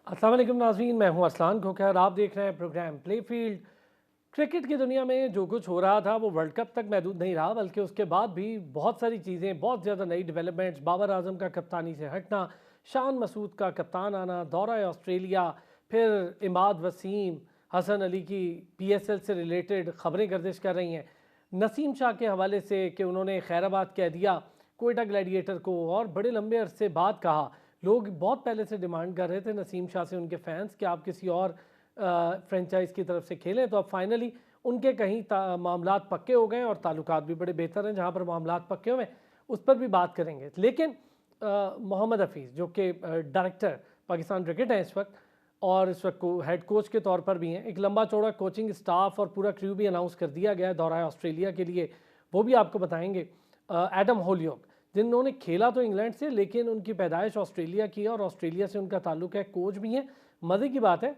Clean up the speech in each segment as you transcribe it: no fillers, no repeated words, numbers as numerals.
अस्सलाम वालेकुम नाज़रीन, मैं हूं अरसलान खोखर। आप देख रहे हैं प्रोग्राम प्ले फील्ड। क्रिकेट की दुनिया में जो कुछ हो रहा था वो वर्ल्ड कप तक महदूद नहीं रहा, बल्कि उसके बाद भी बहुत सारी चीज़ें, बहुत ज़्यादा नई डेवलपमेंट्स, बाबर आजम का कप्तानी से हटना, शान मसूद का कप्तान आना, दौरा ऑस्ट्रेलिया, फिर इमाद वसीम, हसन अली की PSL से रिलेटेड खबरें गर्दिश कर रही हैं। नसीम शाह के हवाले से कि उन्होंने खैराबाद कह दिया कोयटा ग्लैडिएटर को, और बड़े लंबे अरसे बाद कहा। लोग बहुत पहले से डिमांड कर रहे थे नसीम शाह से, उनके फैंस, कि आप किसी और फ्रेंचाइज की तरफ से खेलें। तो अब फाइनली उनके कहीं मामलात पक्के हो गए, और ताल्लुकात भी बड़े बेहतर हैं जहां पर मामलात पक्के हुए, उस पर भी बात करेंगे। लेकिन मोहम्मद हफीज़ जो कि डायरेक्टर पाकिस्तान क्रिकेट हैं इस वक्त, और इस वक्त हेड कोच के तौर पर भी हैं, एक लंबा चौड़ा कोचिंग स्टाफ और पूरा क्रू भी अनाउंस कर दिया गया है दौरा ऑस्ट्रेलिया के लिए, वो भी आपको बताएंगे। एडम होलियोक, जिन्होंने खेला तो इंग्लैंड से, लेकिन उनकी पैदाइश ऑस्ट्रेलिया की है और ऑस्ट्रेलिया से उनका ताल्लुक है, कोच भी हैं। मज़े की बात है,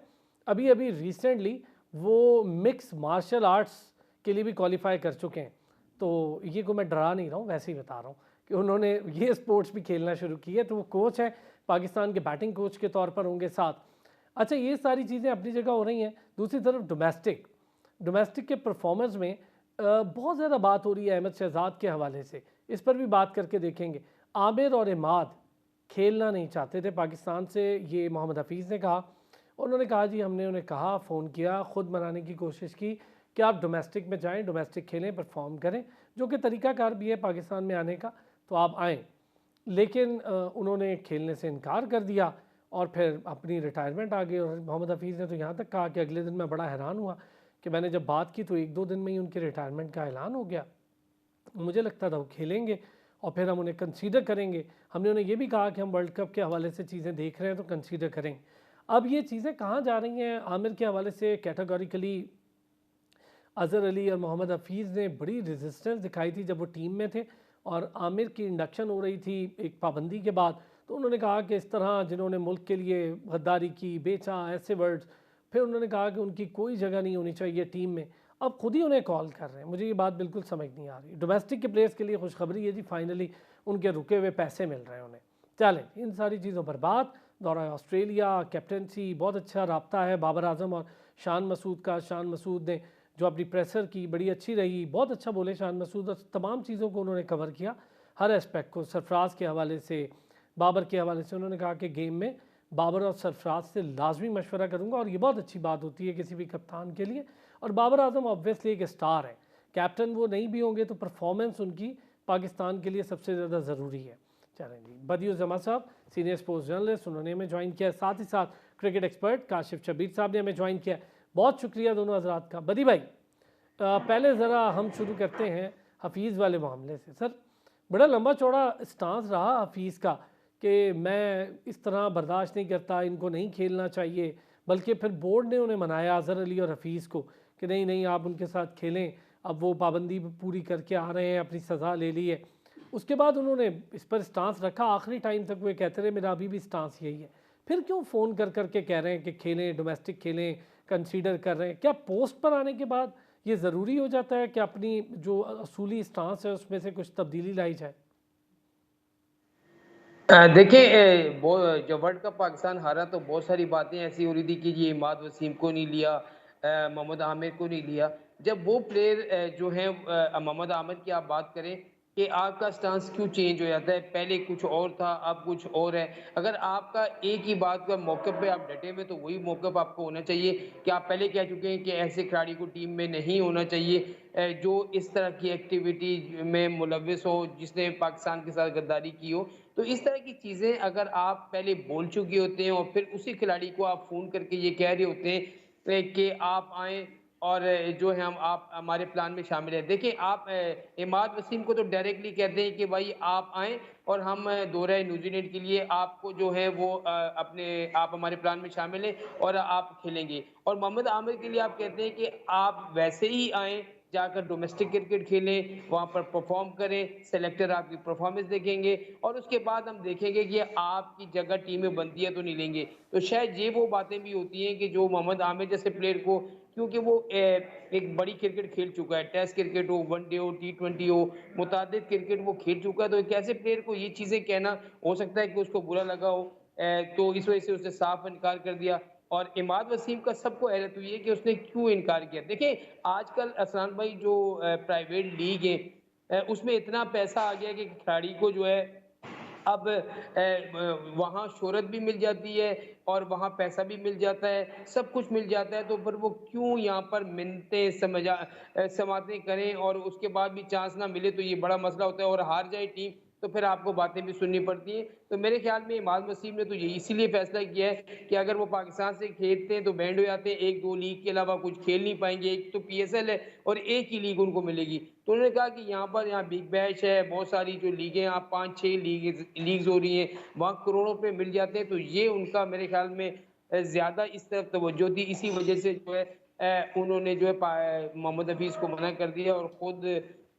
अभी अभी रिसेंटली वो मिक्स मार्शल आर्ट्स के लिए भी क्वालिफाई कर चुके हैं। तो ये को मैं डरा नहीं रहा हूँ, वैसे ही बता रहा हूँ कि उन्होंने ये स्पोर्ट्स भी खेलना शुरू की है। तो वो कोच है, पाकिस्तान के बैटिंग कोच के तौर पर होंगे साथ। अच्छा, ये सारी चीज़ें अपनी जगह हो रही हैं। दूसरी तरफ डोमेस्टिक के परफॉर्मेंस में बहुत ज़्यादा बात हो रही है अहमद शहजाद के हवाले से, इस पर भी बात करके देखेंगे। आमिर और इमाद खेलना नहीं चाहते थे पाकिस्तान से, ये मोहम्मद हफीज़ ने कहा। उन्होंने कहा जी, हमने उन्हें कहा, फ़ोन किया, ख़ुद मनाने की कोशिश की कि आप डोमेस्टिक में जाएं, डोमेस्टिक खेलें, परफॉर्म करें, जो कि तरीक़ाकार भी है पाकिस्तान में आने का, तो आप आएँ। लेकिन उन्होंने खेलने से इनकार कर दिया और फिर अपनी रिटायरमेंट आ गई। और मोहम्मद हफीज़ ने तो यहाँ तक कहा कि अगले दिन मैं बड़ा हैरान हुआ कि मैंने जब बात की तो 1-2 दिन में ही उनके रिटायरमेंट का ऐलान हो गया। मुझे लगता था वो खेलेंगे और फिर हम उन्हें कंसीडर करेंगे। हमने उन्हें ये भी कहा कि हम वर्ल्ड कप के हवाले से चीज़ें देख रहे हैं तो कंसीडर करेंगे। अब ये चीज़ें कहाँ जा रही हैं? आमिर के हवाले से कैटेगोरिकली अज़हर अली और मोहम्मद हफीज़ ने बड़ी रेजिस्टेंस दिखाई थी जब वो टीम में थे, और आमिर की इंडक्शन हो रही थी एक पाबंदी के बाद। तो उन्होंने कहा कि इस तरह जिन्होंने मुल्क के लिए गद्दारी की, बेचा, ऐसे वर्ड्स, फिर उन्होंने कहा कि उनकी कोई जगह नहीं होनी चाहिए टीम में। अब खुद ही उन्हें कॉल कर रहे हैं, मुझे ये बात बिल्कुल समझ नहीं आ रही। डोमेस्टिक के प्लेयर्स के लिए खुशखबरी है जी, फाइनली उनके रुके हुए पैसे मिल रहे हैं उन्हें। चलें, इन सारी चीज़ों पर बात। दौरा ऑस्ट्रेलिया, कैप्टनसी, बहुत अच्छा रब्ता है बाबर आजम और शान मसूद का। शान मसूद ने जो अपनी प्रेशर की बड़ी अच्छी रही, बहुत अच्छा बोले शान मसूद, और तमाम चीज़ों को उन्होंने कवर किया, हर एस्पेक्ट को। सरफराज के हवाले से, बाबर के हवाले से उन्होंने कहा कि गेम में बाबर और सरफराज से लाजमी मशवरा करूंगा, और ये बहुत अच्छी बात होती है किसी भी कप्तान के लिए। और बाबर आजम ऑब्वियसली एक स्टार है, कैप्टन वो नहीं भी होंगे तो परफॉर्मेंस उनकी पाकिस्तान के लिए सबसे ज़्यादा ज़रूरी है। चलें जी, बदियुल जमा साहब सीनियर स्पोर्ट्स जर्नलिस्ट, उन्होंने हमें ज्वाइन किया। साथ ही साथ क्रिकेट एक्सपर्ट काशिफ शबीर साहब ने हमें ज्वाइन किया। बहुत शुक्रिया दोनों हजरात का। बदी भाई, पहले ज़रा हम शुरू करते हैं हफीज़ वाले मामले से। सर, बड़ा लंबा चौड़ा स्टांस रहा हफीज़ का कि मैं इस तरह बर्दाश्त नहीं करता, इनको नहीं खेलना चाहिए, बल्कि फिर बोर्ड ने उन्हें मनाया, अज़हर अली और हफीज़ को, कि नहीं नहीं आप उनके साथ खेलें। अब वो पाबंदी पूरी करके आ रहे हैं, अपनी सज़ा ले ली है। उसके बाद उन्होंने इस पर स्टांस रखा, आखिरी टाइम तक वो कहते रहे मेरा अभी भी स्टांस यही है। फिर क्यों फ़ोन कर करके कह रहे हैं कि खेलें, डोमेस्टिक खेलें, कंसीडर कर रहे हैं? क्या पोस्ट पर आने के बाद ये ज़रूरी हो जाता है कि अपनी जो असूली स्टांस है उसमें से कुछ तब्दीली लाई जाए? देखिए, जब वर्ल्ड कप पाकिस्तान हारा तो बहुत सारी बातें ऐसी हो रही थी कि ये इमाद वसीम को नहीं लिया, मोहम्मद आमिर को नहीं लिया। जब वो प्लेयर जो हैं, मोहम्मद आमिर की आप बात करें कि आपका स्टांस क्यों चेंज हो जाता है, पहले कुछ और था अब कुछ और है। अगर आपका एक ही बात का मौके पे आप डटे हुए तो वही मौके पे आपको होना चाहिए कि आप पहले कह चुके हैं कि ऐसे खिलाड़ी को टीम में नहीं होना चाहिए जो इस तरह की एक्टिविटी में मुलविस हो, जिसने पाकिस्तान के साथ गद्दारी की हो। तो इस तरह की चीज़ें अगर आप पहले बोल चुके होते हैं और फिर उसी खिलाड़ी को आप फ़ोन करके ये कह रहे होते हैं कि आप आएँ और जो है हम आप हमारे प्लान में शामिल हैं। देखिए, आप इमाद वसीम को तो डायरेक्टली कहते हैं कि भाई आप आएँ और हम दौरे न्यूज़ीलैंड के लिए आपको जो है वो आप हमारे प्लान में शामिल हैं और आप खेलेंगे। और मोहम्मद आमिर के लिए आप कहते हैं कि आप वैसे ही आएँ, जाकर डोमेस्टिक क्रिकेट खेलें, वहाँ पर परफॉर्म करें, सेलेक्टर आपकी परफॉर्मेंस देखेंगे और उसके बाद हम देखेंगे कि आपकी जगह टीम में बनती है तो नहीं लेंगे। तो शायद ये वो बातें भी होती हैं कि जो मोहम्मद आमिर जैसे प्लेयर को, क्योंकि वो एक बड़ी क्रिकेट खेल चुका है, टेस्ट क्रिकेट हो, वनडे हो, टी20 हो, मुतअद्दिद क्रिकेट वो खेल चुका है, तो एक ऐसे प्लेयर को ये चीज़ें कहना हो सकता है कि उसको बुरा लगा हो। तो इस वजह से उसने साफ इनकार कर दिया। और इमाद वसीम का सबको हैरत हुई है कि उसने क्यों इनकार किया। देखिए, आजकल असलान भाई जो प्राइवेट लीग है, उसमें इतना पैसा आ गया कि खिलाड़ी को जो है अब वहाँ शोहरत भी मिल जाती है और वहाँ पैसा भी मिल जाता है, सब कुछ मिल जाता है, तो फिर वो क्यों यहाँ पर मिन्नतें समातें करें और उसके बाद भी चांस ना मिले तो ये बड़ा मसला होता है और हार जाए टीम, तो फिर आपको बातें भी सुननी पड़ती हैं। तो मेरे ख्याल में इमाद वसीम ने तो ये इसीलिए फैसला किया है कि अगर वो पाकिस्तान से खेलते हैं तो बैंड हो जाते हैं, 1-2 लीग के अलावा कुछ खेल नहीं पाएँगे, एक तो पीएसएल है और एक ही लीग उनको मिलेगी। तो उन्होंने कहा कि यहाँ बिग बैश है, बहुत सारी जो लीगें हैं, आप 5-6 लीग्स हो रही हैं, वहाँ करोड़ों रुपए मिल जाते हैं, तो ये उनका मेरे ख्याल में ज़्यादा इस तरफ तवज्जो थी, इसी वजह से जो है उन्होंने जो है मोहम्मद हफीज़ को मना कर दिया और खुद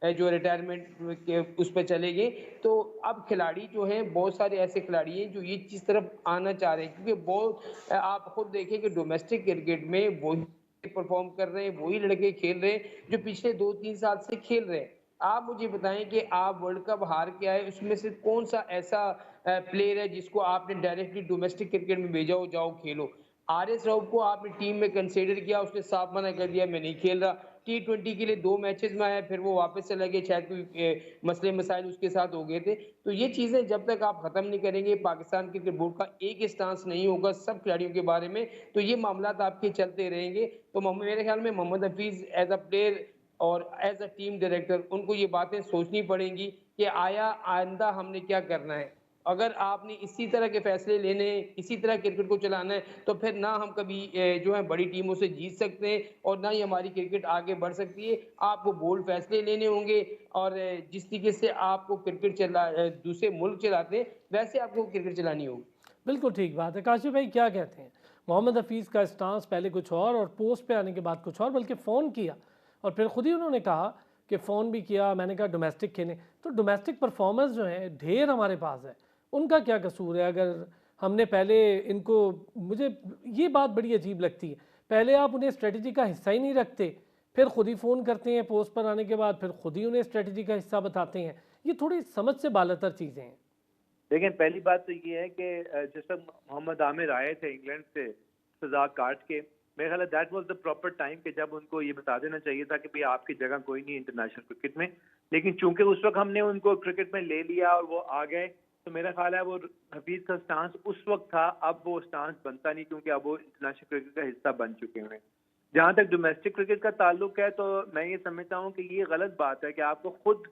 जो रिटायरमेंट के उस पे चले गए। तो अब खिलाड़ी जो हैं, बहुत सारे ऐसे खिलाड़ी हैं जो ये चीज़ तरफ आना चाह रहे हैं, क्योंकि बहुत आप खुद देखें कि डोमेस्टिक क्रिकेट में वही परफॉर्म कर रहे हैं, वही लड़के खेल रहे हैं जो पिछले 2-3 साल से खेल रहे हैं। आप मुझे बताएँ कि आप वर्ल्ड कप हार के आए, उसमें से कौन-सा ऐसा प्लेयर है जिसको आपने डायरेक्टली डोमेस्टिक क्रिकेट में भेजा हो, जाओ खेलो। आरएस रऊफ को आपने टीम में कंसीडर किया, उसने साफ मना कर दिया मैं नहीं खेल रहा। टी20 के लिए 2 मैचेज़ में आया, फिर वो वापस चला गया, शायद कोई मसले-मसाइल उसके साथ हो गए थे। तो ये चीज़ें जब तक आप ख़त्म नहीं करेंगे, पाकिस्तान क्रिकेट बोर्ड का एक स्टांस नहीं होगा सब खिलाड़ियों के बारे में, तो ये मामलात आपके चलते रहेंगे। तो मेरे ख्याल में Mohammad Hafeez as a player और एज़ अ टीम डायरेक्टर उनको ये बातें सोचनी पड़ेंगी कि आइंदा हमने क्या करना है। अगर आपने इसी तरह के फैसले लेने हैं, इसी तरह क्रिकेट को चलाना है, तो फिर ना हम कभी जो है बड़ी टीमों से जीत सकते हैं और ना ही हमारी क्रिकेट आगे बढ़ सकती है। आपको बोल्ड फैसले लेने होंगे और जिस तरीके से आपको दूसरे मुल्क चलाते हैं, वैसे आपको क्रिकेट चलानी होगी। बिल्कुल ठीक बात है। काशिफ भाई क्या कहते हैं? मोहम्मद हफीज़ का स्टांस पहले कुछ और पोस्ट पे आने के बाद कुछ और, बल्कि फ़ोन किया और फिर खुद ही उन्होंने कहा कि फ़ोन भी किया, मैंने कहा डोमेस्टिक खेलें। तो डोमेस्टिक परफॉर्मर्स जो हैं ढेर हमारे पास है, उनका क्या कसूर है? अगर हमने पहले इनको, मुझे ये बात बड़ी अजीब लगती है, पहले आप उन्हें स्ट्रेटजी का हिस्सा ही नहीं रखते, फिर खुद ही फ़ोन करते हैं पोस्ट पर आने के बाद, फिर खुद ही उन्हें स्ट्रेटजी का हिस्सा बताते हैं। ये थोड़ी समझ से बालातर चीज़ें हैं। लेकिन पहली बात तो ये है कि जिस वक्त मोहम्मद आमिर आए थे इंग्लैंड से सजा काट के, मेरे ख्याल that was the proper time कि जब उनको ये बता देना चाहिए था कि भाई आपकी जगह कोई नहीं इंटरनेशनल क्रिकेट में। लेकिन चूंकि उस वक्त हमने उनको क्रिकेट में ले लिया और वो आ गए, तो मेरा ख्याल है वो हफीज का स्टांस उस वक्त था, अब वो स्टांस बनता नहीं, क्योंकि अब वो इंटरनेशनल क्रिकेट का हिस्सा बन चुके हैं। जहां तक डोमेस्टिक क्रिकेट का ताल्लुक है, तो मैं ये समझता हूँ कि ये गलत बात है कि आपको खुद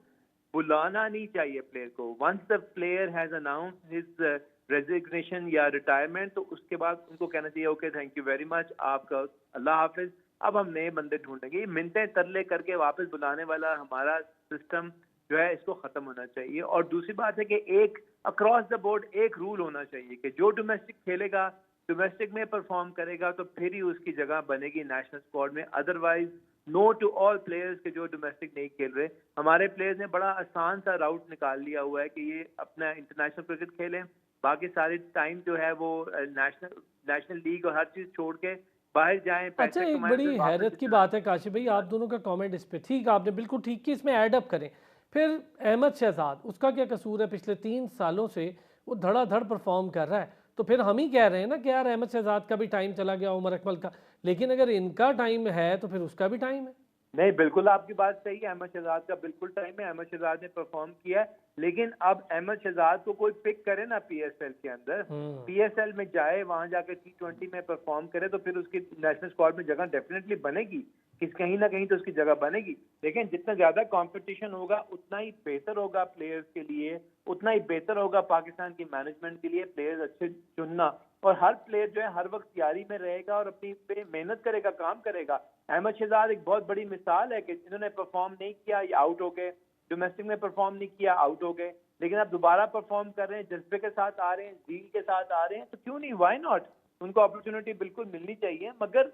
बुलाना नहीं चाहिए प्लेयर को। Once the player has announced his resignation या रिटायरमेंट, तो उसके बाद उनको कहना चाहिए okay thank you very much, आपका अल्लाह हाफिज, अब हम नए बंदे ढूंढेंगे। ये मिनटें तरले करके वापस बुलाने वाला हमारा सिस्टम जो है, इसको खत्म होना चाहिए। और दूसरी बात है कि एक अक्रॉस द बोर्ड एक रूल होना चाहिए कि जो डोमेस्टिक खेलेगा, डोमेस्टिक में परफॉर्म करेगा, तो फिर ही उसकी जगह बनेगी नेशनल स्क्वाड में। Otherwise no to all players के जो डोमेस्टिक नहीं खेल रहे। हमारे प्लेयर्स ने बड़ा आसान सा राउट निकाल लिया हुआ है कि ये अपना इंटरनेशनल क्रिकेट खेलें, बाकी सारी टाइम जो है वो नेशनल लीग और हर चीज छोड़ के बाहर जाएं, अच्छा, पैसे एक कमाएं, फिर बड़ी वापस हैरत की बात है काशिफ भाई, आप दोनों का कमेंट इस पे, ठीक आपने बिल्कुल ठीक कि इसमें ऐड अप करें। फिर अहमद शहजाद, उसका क्या कसूर है? पिछले 3 सालों से वो धड़ाधड़ परफॉर्म कर रहा है, तो फिर हम ही कह रहे हैं ना कि यार अहमद शहजाद का भी टाइम चला गया, उमर अकमल का, लेकिन अगर इनका टाइम है तो फिर उसका भी टाइम है। नहीं, बिल्कुल आपकी बात सही है, अहमद शहजाद का बिल्कुल टाइम है, अहमद शहजाद ने परफॉर्म किया है। लेकिन अब अहमद शहजाद को कोई पिक करे ना पीएसएल के अंदर, पीएसएल में जाए, वहां जाकर टी20 में परफॉर्म करे, तो फिर उसकी नेशनल स्क्वाड में जगह डेफिनेटली बनेगी, कहीं ना कहीं तो उसकी जगह बनेगी। लेकिन जितना ज्यादा कंपटीशन होगा उतना ही बेहतर होगा प्लेयर्स के लिए, उतना ही बेहतर होगा पाकिस्तान की मैनेजमेंट के लिए प्लेयर्स अच्छे चुनना। और हर प्लेयर जो है हर वक्त तैयारी में रहेगा और अपनी पे मेहनत करेगा, काम करेगा। अहमद शहजाद एक बहुत बड़ी मिसाल है कि इन्होंने परफॉर्म नहीं किया, ये आउट हो गए, डोमेस्टिक में परफॉर्म नहीं किया, आउट हो गए, लेकिन अब दोबारा परफॉर्म कर रहे हैं, जज्बे के साथ आ रहे हैं, जील के साथ आ रहे हैं, तो क्यों नहीं, व्हाई नॉट। उनको अपॉर्चुनिटी बिल्कुल मिलनी चाहिए, मगर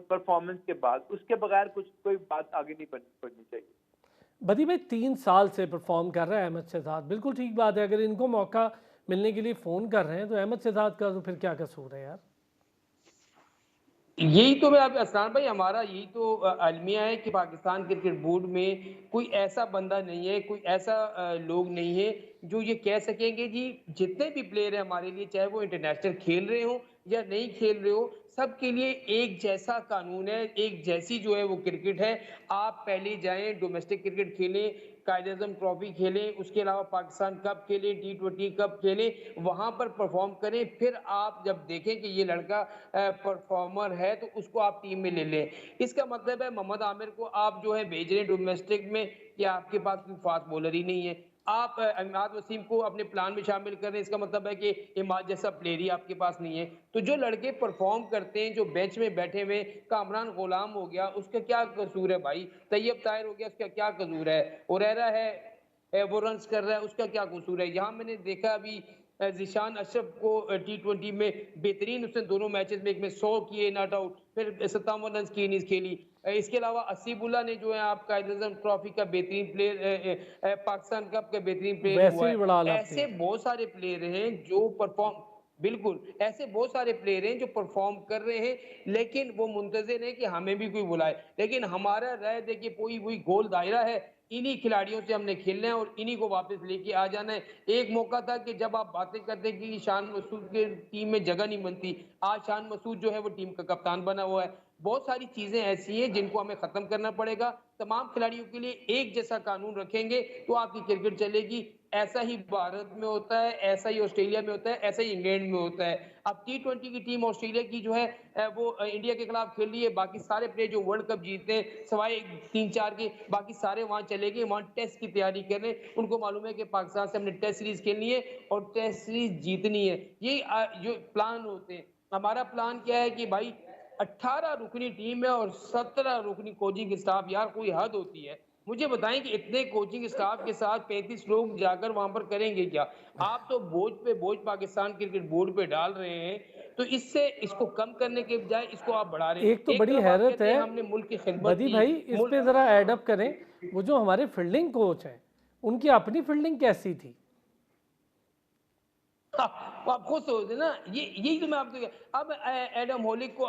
परफॉर्मेंस के बाद, उसके बगैर कुछ कोई बात आगे नहीं बढ़नी चाहिए। बदी भाई 3 साल से परफॉर्म कर रहा है अहमद शहजाद, बिल्कुल ठीक बात है। अगर इनको मौका मिलने के लिए फ़ोन कर रहे हैं तो अहमद शहजाद का तो फिर क्या कसूर है यार? यही तो मैं आप असलान भाई हमारा यही तो अलमिया है कि पाकिस्तान क्रिकेट बोर्ड में कोई ऐसा बंदा नहीं है, कोई ऐसा लोग नहीं है जो ये कह सकेंगे जी जितने भी प्लेयर हैं हमारे लिए चाहे वो इंटरनेशनल खेल रहे हो या नहीं खेल रहे हो, सबके लिए एक जैसा कानून है, एक जैसी जो है वो क्रिकेट है। आप पहले जाएँ डोमेस्टिक क्रिकेट खेलें, कायद-ए-आज़म ट्रॉफी खेलें, उसके अलावा पाकिस्तान कप खेलें, टी20 कप खेलें, वहाँ पर परफ़ॉर्म करें, फिर आप जब देखें कि ये लड़का परफ़ॉर्मर है तो उसको आप टीम में ले लें। इसका मतलब है मोहम्मद आमिर को आप जो है भेज रहे हैं डोमेस्टिक में कि आपके पास कोई फ़ास्ट बॉलर ही नहीं है। आप इमाद वसीम को अपने प्लान में शामिल कर रहे हैं, इसका मतलब है कि इमाद जैसा प्लेयर ही आपके पास नहीं है। तो जो लड़के परफ़ॉर्म करते हैं, जो बेंच में बैठे हुए कामरान गुलाम हो गया, उसका क्या कसूर है भाई? तैयब ताहिर हो गया, उसका क्या कसूर है? हुरैरा है वो रन्स कर रहा है, उसका क्या कसूर है? यहाँ मैंने देखा अभी ज़ीशान अशरफ को टी20 में बेहतरीन उसने दोनों मैचेज़ में एक में 100 किए नॉट आउट, फिर 57 रन्स की इनिंग्स खेली। इसके अलावा असीबुल्ला ने जो है आप कायद-ए-आज़म ट्रॉफी का बेहतरीन प्लेयर पाकिस्तान कप का बेहतरीन प्लेयर वैसे हुआ भी है। बड़ा आला ऐसे प्लेयर। बहुत सारे प्लेयर हैं जो परफ़ॉर्म बिल्कुल, ऐसे बहुत सारे प्लेयर हैं जो परफ़ॉर्म कर रहे हैं, लेकिन वो मुंतज़िर हैं कि हमें भी कोई बुलाए। लेकिन हमारा राय देखिए वही वही गोल दायरा है, इन्हीं खिलाड़ियों से हमने खेलना है और इन्हीं को वापस लेके आ जाना है। एक मौका था कि जब आप बातें करते कि शान मसूद के टीम में जगह नहीं बनती, आज शान मसूद जो है वो टीम का कप्तान बना हुआ है। बहुत सारी चीज़ें ऐसी हैं जिनको हमें ख़त्म करना पड़ेगा। तमाम खिलाड़ियों के लिए एक जैसा कानून रखेंगे तो आपकी क्रिकेट चलेगी। ऐसा ही भारत में होता है, ऐसा ही ऑस्ट्रेलिया में होता है, ऐसा ही इंग्लैंड में होता है। अब टी20 की टीम ऑस्ट्रेलिया की जो है वो इंडिया के खिलाफ खेल रही है, बाकी सारे प्लेयर जो वर्ल्ड कप जीतते हैं, सिवाय 3-4 के, बाकी सारे वहाँ चले गए, वहाँ टेस्ट की तैयारी कर रहे हैं। उनको मालूम है कि पाकिस्तान से हमने टेस्ट सीरीज़ खेलनी है और टेस्ट सीरीज़ जीतनी है। यही जो प्लान होते हैं। हमारा प्लान क्या है कि भाई 18 रुकनी टीम है और 17 रुकनी कोचिंग स्टाफ, यार कोई हद होती है। मुझे बताएं कि इतने कोचिंग स्टाफ के साथ 35 लोग जाकर वहां पर करेंगे क्या? आप तो बोझ पे बोझ पाकिस्तान क्रिकेट बोर्ड पे डाल रहे हैं, तो इससे इसको कम करने के बजाय इसको आप बढ़ा रहे एक तो हैं। एक बड़ी तरफ आप हैरत कहते है, हैं हमने मुल्क की खिदमत बदी की, भाई इस पे ज़रा मुल्क एडअप करें। वो जो हमारे फील्डिंग कोच हैं, उनकी अपनी फील्डिंग कैसी थी? तो आप खुद सोचते ना, ये यही तो मैं आपको अब एडम होलिक को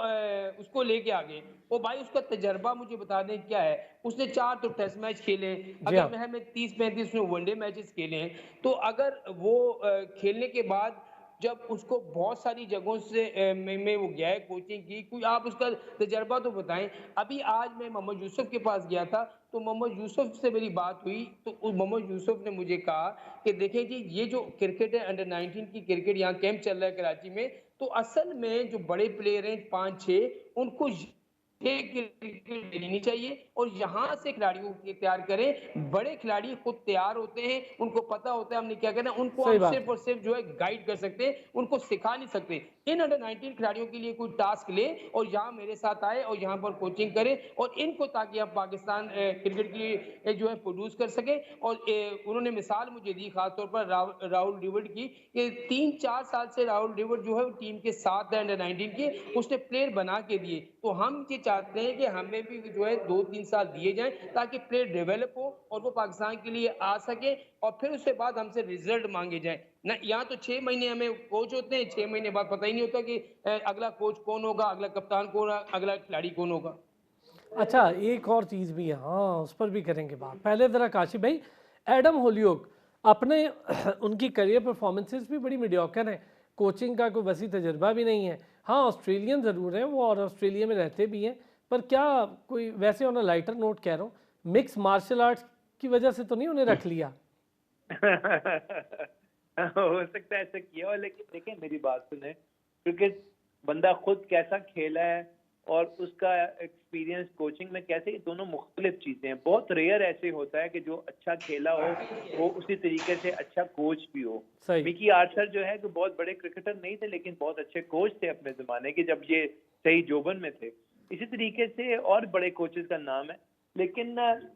उसको लेके आ गए। वो भाई उसका तजर्बा मुझे बता दें क्या है। उसने 4 तो टेस्ट मैच खेले, जी अगर हाँ। मैं 30-35 उसने वनडे मैचेस खेले हैं, तो अगर वो खेलने के बाद जब उसको बहुत सारी जगहों से में वो गया है कोचिंग की, कोई आप उसका तजर्बा तो बताएं। अभी आज मैं मोहम्मद यूसुफ के पास गया था, तो मोहम्मद यूसुफ से मेरी बात हुई, तो मोहम्मद यूसुफ ने मुझे कहा कि देखें जी ये जो क्रिकेट है अंडर 19 की क्रिकेट, यहाँ कैंप चल रहा है कराची में, तो असल में जो बड़े प्लेयर हैं 5-6 उनको ये क्रिकेट देनी चाहिए और यहाँ से खिलाड़ियों को तैयार करें। बड़े खिलाड़ी खुद तैयार होते हैं, उनको पता होता है हमने क्या करना है, उनको सही हम बात सिर्फ है। और सिर्फ जो है गाइड कर सकते हैं, उनको सिखा नहीं सकते। इन अंडर 19 खिलाड़ियों के लिए कोई टास्क ले और यहाँ मेरे साथ आए और यहाँ पर कोचिंग करें और इनको, ताकि हम पाकिस्तान क्रिकेट के लिए जो है प्रोड्यूस कर सके। और उन्होंने मिसाल मुझे दी खासतौर पर राहुल ड्रविड की, कि 3-4 साल से राहुल ड्रविड जो है टीम के साथ है अंडर 19 के, उसने प्लेयर बना के दिए। तो हम ये चाहते हैं कि हमें भी जो है 2-3 साल दिए जाएं ताकि प्लेयर डेवलप हो और वो पाकिस्तान के लिए आ सके और फिर उसके बाद हमसे रिजल्ट मांगे जाए ना। यहाँ तो 6 महीने हमें कोच होते हैं, 6 महीने बाद पता ही नहीं होता कि अगला कोच कौन होगा, अगला कप्तान कौन होगा, अगला खिलाड़ी कौन होगा। अच्छा, एक और चीज़ भी है, हाँ उस पर भी करेंगे बात। पहले ज़रा काशिफ भाई, एडम होलियोक अपने उनकी करियर परफॉर्मेंसेस भी बड़ी मीडियोकर हैं, कोचिंग का कोई वसी तजर्बा भी नहीं है। हाँ ऑस्ट्रेलियन ज़रूर हैं वो और ऑस्ट्रेलिया में रहते भी हैं, पर क्या कोई वैसे ऑन अ लाइटर नोट कह रहा हूँ, मिक्स मार्शल आर्ट्स की वजह से तो नहीं उन्हें रख लिया? हो सकता है ऐसा किया हो, लेकिन देखें मेरी बात सुने, क्रिकेट बंदा खुद कैसा खेला है और उसका एक्सपीरियंस कोचिंग में कैसे, ये दोनों मुख्तलिफ चीजें हैं। बहुत रेयर ऐसे होता है कि जो अच्छा खेला हो वो उसी तरीके से अच्छा कोच भी हो। सही। मिकी आर्थर जो है कि बहुत बड़े क्रिकेटर नहीं थे, लेकिन बहुत अच्छे कोच थे अपने जमाने के, जब ये सही जोबन में थे। इसी तरीके से और बड़े कोचेस का नाम है। लेकिन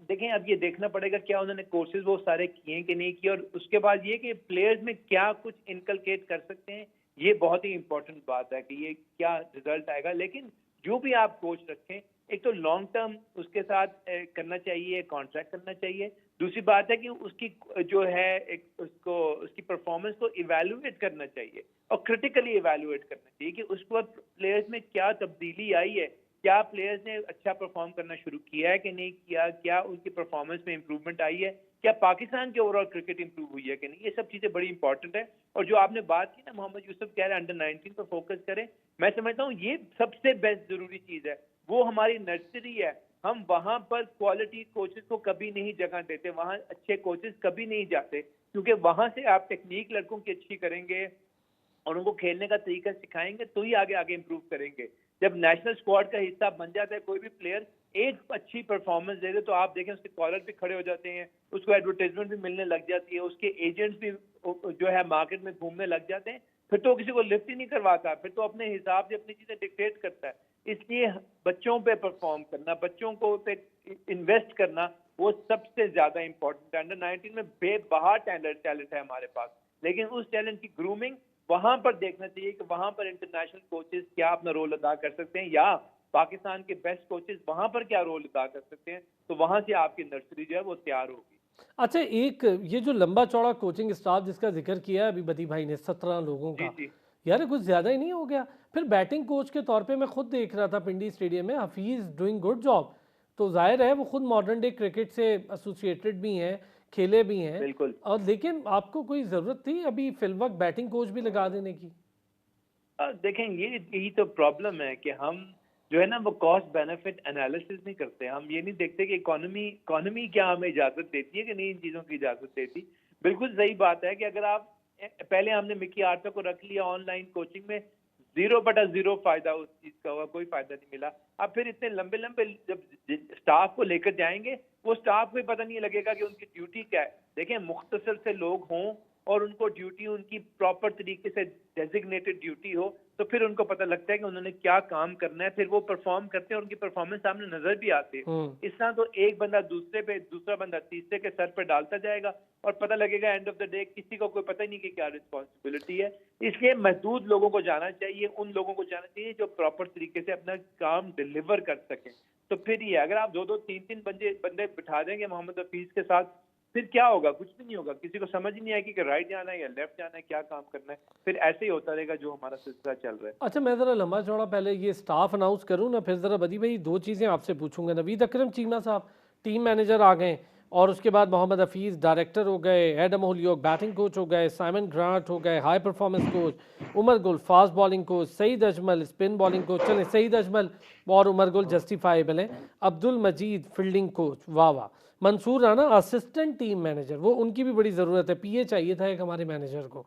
देखें अब ये देखना पड़ेगा क्या उन्होंने कोर्सेज वो सारे किए कि नहीं किए, और उसके बाद ये कि प्लेयर्स में क्या कुछ इनकलकेट कर सकते हैं, ये बहुत ही इंपॉर्टेंट बात है कि ये क्या रिजल्ट आएगा। लेकिन जो भी आप कोच रखें, एक तो लॉन्ग टर्म उसके साथ करना चाहिए, कॉन्ट्रैक्ट करना चाहिए, दूसरी बात है कि उसकी जो है एक उसको उसकी परफॉर्मेंस को इवैल्यूएट करना चाहिए और क्रिटिकली इवैल्यूएट करना चाहिए कि उस वक्त प्लेयर्स में क्या तब्दीली आई है, क्या प्लेयर्स ने अच्छा परफॉर्म करना शुरू किया है कि नहीं किया, क्या उनकी परफॉर्मेंस में इंप्रूवमेंट आई है, क्या पाकिस्तान की ओवरऑल क्रिकेट इंप्रूव हुई है कि नहीं। ये सब चीजें बड़ी इंपॉर्टेंट है। और जो आपने बात की ना, मोहम्मद यूसुफ कह रहे हैं अंडर 19 पर फोकस करें, मैं समझता हूँ ये सबसे बेस्ट जरूरी चीज है। वो हमारी नर्सरी है, हम वहां पर क्वालिटी कोचेस को कभी नहीं जगह देते, वहां अच्छे कोचेस कभी नहीं जाते, क्योंकि वहां से आप टेक्निक लड़कों की अच्छी करेंगे और उनको खेलने का तरीका सिखाएंगे तो ही आगे आगे इंप्रूव करेंगे। जब नेशनल स्क्वाड का हिस्सा बन जाता है कोई भी प्लेयर, एक अच्छी परफॉर्मेंस दे दे तो आप देखें उसके कॉलर भी खड़े हो जाते हैं, उसको एडवर्टाइजमेंट भी मिलने लग जाती है, उसके एजेंट्स भी जो है मार्केट में घूमने लग जाते हैं। फिर तो किसी को लिफ्ट ही नहीं करवाता, फिर तो अपने हिसाब से अपनी चीजें डिक्टेट करता है। इसलिए बच्चों पे परफॉर्म करना, बच्चों को पे इन्वेस्ट करना, वो सबसे ज्यादा इंपॉर्टेंट है। अंडर 19 में बेबहा टैलेंट है हमारे पास, लेकिन उस टैलेंट की ग्रूमिंग वहां पर देखना चाहिए कि वहां पर इंटरनेशनल कोचेस क्या अपना रोल अदा कर सकते हैं, या पाकिस्तान के बेस्ट कोचेस वहां पर क्या रोल अदा कर सकते हैं, तो वहां से आपकी नर्सरी जो है वो तैयार होगी। अच्छा, एक ये जो लंबा चौड़ा कोचिंग स्टाफ जिसका जिक्र किया है अभी बदी भाई ने, 17 लोगों जी का, जी। यार ये कुछ ज़्यादा ही नहीं हो गया? फिर बैटिंग कोच के तौर पे मैं खुद देख रहा था पिंडी स्टेडियम में, हफीज़ डूइंग गुड जॉब। तो जाहिर है वो खुद मॉडर्न डे क्रिकेट से एसोसिएटेड भी हैं, खेले भी हैं, बिल्कुल। और लेकिन आपको कोई ज़रूरत थी अभी फिलवक्त बैटिंग कोच भी लगा देने की? देखें, ये यही तो प्रॉब्लम है कि हम जो है ना वो कॉस्ट बेनिफिट एनालिसिस नहीं करते। हम ये नहीं देखते कि इकोनॉमी इकोनॉमी क्या हमें इजाजत देती है कि नहीं इन चीजों की इजाजत देती। बिल्कुल सही बात है कि अगर आप पहले हमने मिकी आर्था को रख लिया ऑनलाइन कोचिंग में, 0/0 फायदा उस चीज का हुआ, कोई फायदा नहीं मिला। अब फिर इतने लंबे लंबे जब स्टाफ को लेकर जाएंगे, वो स्टाफ को ही पता नहीं लगेगा कि उनकी ड्यूटी क्या है। देखें, मुख्तसर से लोग हों और उनको ड्यूटी उनकी प्रॉपर तरीके से डेजिग्नेटेड ड्यूटी हो, तो फिर उनको पता लगता है कि उन्होंने क्या काम करना है, फिर वो परफॉर्म करते हैं और उनकी परफॉर्मेंस सामने नजर भी आती है। इस तरह तो एक बंदा दूसरे पे, दूसरा बंदा तीसरे के सर पे डालता जाएगा और पता लगेगा एंड ऑफ द डे किसी को कोई पता ही नहीं कि क्या रिस्पॉन्सिबिलिटी है। इसलिए महदूद लोगों को जाना चाहिए, उन लोगों को जाना चाहिए जो प्रॉपर तरीके से अपना काम डिलीवर कर सकें। तो फिर ये अगर आप 2-2 3-3 बंदे बिठा देंगे मोहम्मद हफीज के साथ, फिर क्या होगा? कुछ भी नहीं होगा, किसी को समझ ही नहीं आएगी कि राइट जाना है या लेफ्ट जाना है, क्या काम करना है। फिर ऐसे ही होता रहेगा जो हमारा सिलसिला चल रहा है। अच्छा, मैं ज़रा लंबा चौड़ा पहले ये स्टाफ अनाउंस करूँ ना, फिर ज़रा बदी भाई दो चीज़ें आपसे पूछूंगा। नवीद अकरम चीमा साहब टीम मैनेजर आ गए, और उसके बाद मोहम्मद हफीज़ डायरेक्टर हो गए, एडम होलियोक बैटिंग कोच हो गए, साइमन ग्रांट हो गए high performance coach, Umar Gul fast bowling coach, Saeed Ajmal spin bowling coach. चलें, सईद अजमल और उमर गुल जस्टिफाइबल हैं। अब्दुल मजीद फील्डिंग कोच, वाह वाह। Mansoor Rana assistant team manager, वो उनकी भी बड़ी ज़रूरत है, पीए चाहिए था एक हमारे मैनेजर को।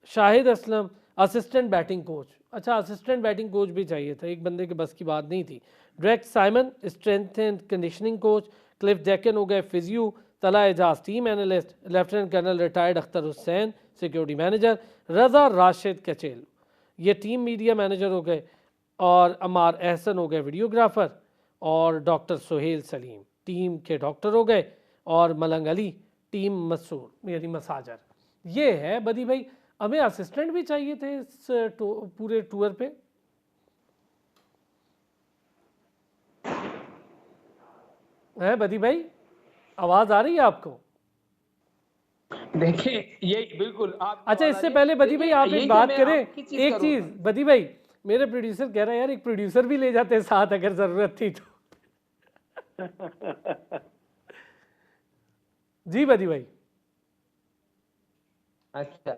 Shahid Aslam assistant batting coach, अच्छा असिस्टेंट बैटिंग कोच भी चाहिए था, एक बंदे के बस की बात नहीं थी। Drake Simon strength and conditioning coach, Cliff Deacon हो गए physio, Talha Aijaz team analyst, lieutenant colonel retired Akhtar Hussain security manager, Raza Rashid कचेल ये टीम मीडिया मैनेजर हो गए, और अमार एहसन हो गए वीडियोग्राफर, और डॉक्टर सुहेल सलीम टीम के डॉक्टर हो गए, और मलंग अली टीम मसूर यानी मसाजर। ये है बदी भाई। हमें असिस्टेंट भी चाहिए थे इस पूरे टूर पे। है बदी भाई, आवाज आ रही है आपको? देखिए, ये बिल्कुल आपकी अच्छा, आवाज आ इससे रही है। पहले बदी भाई देखिए, आप यही एक तो बात मैं करें, आपकी चीज एक कर रहा चीज था। बदी भाई, मेरे प्रोड्यूसर कह रहा है यार एक प्रोड्यूसर भी ले जाते साथ अगर जरूरत थी तो। जी बदी भाई। अच्छा,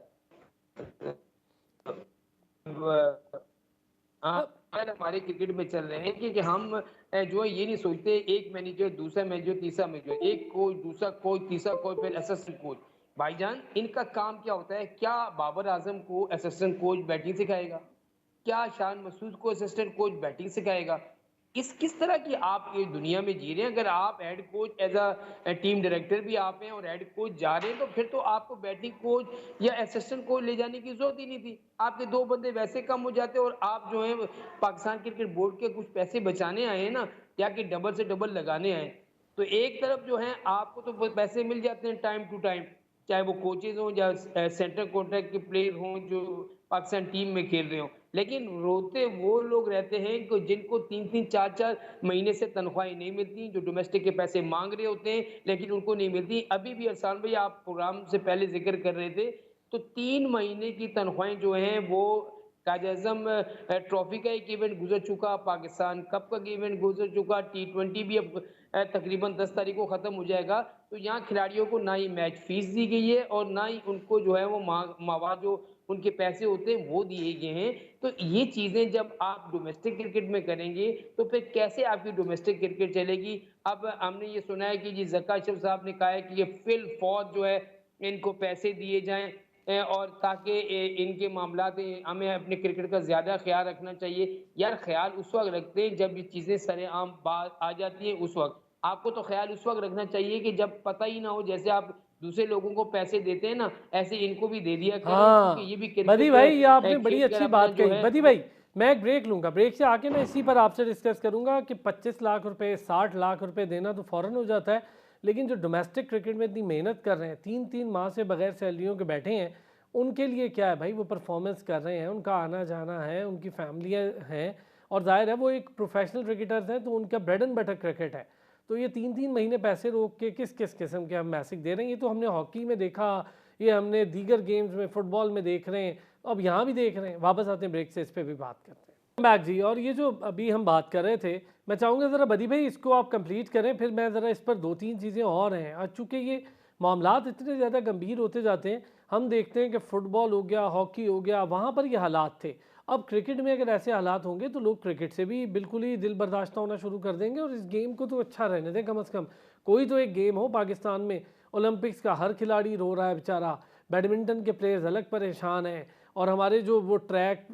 अब हमारे क्रिकेट में चल रहे हैं कि हम जो है ये नहीं सोचते एक मैच जो है, दूसरा मैच जो है, तीसरा मैच जो है, एक कोच, दूसरा कोच, तीसरा कोच, फिर असिस्टेंट कोच। भाईजान, इनका काम क्या होता है? क्या बाबर आजम को असिस्टेंट कोच बैटिंग सिखाएगा? क्या शान मसूद को असिस्टेंट कोच बैटिंग सिखाएगा? किस तरह की आप ये दुनिया में जी रहे हैं? अगर आप head coach as a team director भी आप हैं और हेड कोच जा रहे हैं, तो फिर तो आपको बैटिंग कोच या असिस्टेंट कोच ले जाने की जरूरत ही नहीं थी। आपके 2 बंदे वैसे कम हो जाते, और आप जो है पाकिस्तान क्रिकेट बोर्ड के कुछ पैसे बचाने आए हैं ना, या कि डबल से डबल लगाने आए, तो एक तरफ जो है आपको तो पैसे मिल जाते हैं टाइम टू टाइम, चाहे वो कोचेज हों या सेंट्रल कॉन्ट्रैक्ट के प्लेयर हों जो पाकिस्तान टीम में खेल रहे हों। लेकिन रोते वो लोग रहते हैं कि जिनको 3-3 4-4 महीने से तनख्वाहें नहीं मिलती, जो डोमेस्टिक के पैसे माँग रहे होते हैं, लेकिन उनको नहीं मिलती। अभी भी अहसान भाई आप प्रोग्राम से पहले ज़िक्र कर रहे थे, तो 3 महीने की तनख्वाहें जो हैं वो कायद-ए-आज़म ट्रॉफ़ी का एक इवेंट गुज़र चुका, पाकिस्तान कप का इवेंट गुज़र चुका, टी20 भी अब तकरीबन 10 तारीख को ख़त्म हो जाएगा। तो यहाँ खिलाड़ियों को ना ही मैच फ़ीस दी गई है और ना ही उनको जो है वो मावा जो उनके पैसे होते हैं वो दिए गए हैं। तो ये चीज़ें जब आप डोमेस्टिक क्रिकेट में करेंगे, तो फिर कैसे आपकी डोमेस्टिक क्रिकेट चलेगी? अब हमने ये सुना है कि जी ज़क्का अशरफ साहब ने कहा है कि ये फिल फौज जो है, इनको पैसे दिए जाएँ और ताकि इनके मामलात हमें अपने क्रिकेट का ज़्यादा ख़्याल रखना चाहिए। यार ख़्याल उस वक़्त रखते हैं जब ये चीज़ें सरेआम बात आ जाती हैं उस वक़्त। आपको तो ख़्याल उस वक़्त रखना चाहिए कि जब पता ही ना हो, जैसे आप दूसरे लोगों को पैसे देते हैं ना, ऐसे इनको भी दे दिया करें क्योंकि हाँ, ये भी बदी क्रिकेट भाई ये आपने बड़ी खेल कर अच्छी अपना बात जो कही। है बदी वो भाई मैं एक ब्रेक लूंगा, ब्रेक से आके मैं इसी पर आपसे डिस्कस करूंगा कि 25 लाख रुपए 60 लाख रुपए देना तो फौरन हो जाता है, लेकिन जो डोमेस्टिक क्रिकेट में इतनी मेहनत कर रहे हैं, 3-3 माह से बगैर सैलरियों के बैठे हैं, उनके लिए क्या है भाई, वो परफॉर्मेंस कर रहे हैं, उनका आना जाना है, उनकी फैमिलियाँ हैं और जाहिर है वो एक प्रोफेशनल क्रिकेटर्स हैं, तो उनका ब्रेड एंड बटर क्रिकेट है। तो ये 3-3 महीने पैसे रोक के किस किस किस्म के हम मैसेज दे रहे हैं, ये तो हमने हॉकी में देखा, ये हमने दीगर गेम्स में फुटबॉल में देख रहे हैं, अब यहाँ भी देख रहे हैं। वापस आते हैं ब्रेक से, इस पर भी बात करते हैं बैक जी। और ये जो अभी हम बात कर रहे थे, मैं चाहूँगा ज़रा बदी भाई इसको आप कंप्लीट करें, फिर मैं ज़रा इस पर 2-3 चीज़ें और हैं। और चूँकि ये मामलात इतने ज़्यादा गंभीर होते जाते हैं, हम देखते हैं कि फ़ुटबॉल हो गया, हॉकी हो गया, वहाँ पर ये हालात थे। अब क्रिकेट में अगर ऐसे हालात होंगे तो लोग क्रिकेट से भी बिल्कुल ही दिल बर्दाश्त होना शुरू कर देंगे और इस गेम को तो अच्छा रहने दें कम से कम। कोई तो एक गेम हो पाकिस्तान में, ओलंपिक्स का हर खिलाड़ी रो रहा है बेचारा, बैडमिंटन के प्लेयर्स अलग परेशान हैं और हमारे जो वो ट्रैक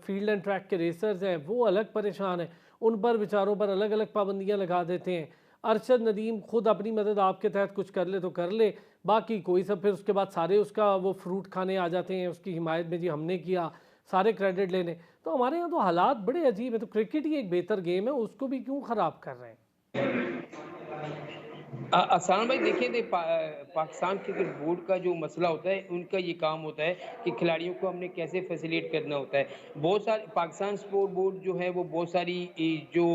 फील्ड एंड ट्रैक के रेसर्स हैं वो अलग परेशान हैं, उन पर बेचारों पर अलग अलग पाबंदियां लगा देते हैं। अरशद नदीम खुद अपनी मदद आपके तहत कुछ कर ले तो कर ले, बाकी कोई सब फिर उसके बाद सारे उसका वो फ्रूट खाने आ जाते हैं उसकी हिमायत में, जी हमने किया, सारे क्रेडिट लेने। तो हमारे यहाँ तो हालात बड़े अजीब है। तो क्रिकेट ही एक बेहतर गेम है, उसको भी क्यों ख़राब कर रहे हैं? असान भाई देखिए पाकिस्तान क्रिकेट बोर्ड का जो मसला होता है, उनका ये काम होता है कि खिलाड़ियों को हमने कैसे फैसिलिटेट करना होता है। बहुत सारे पाकिस्तान स्पोर्ट बोर्ड जो है वो बहुत सारी जो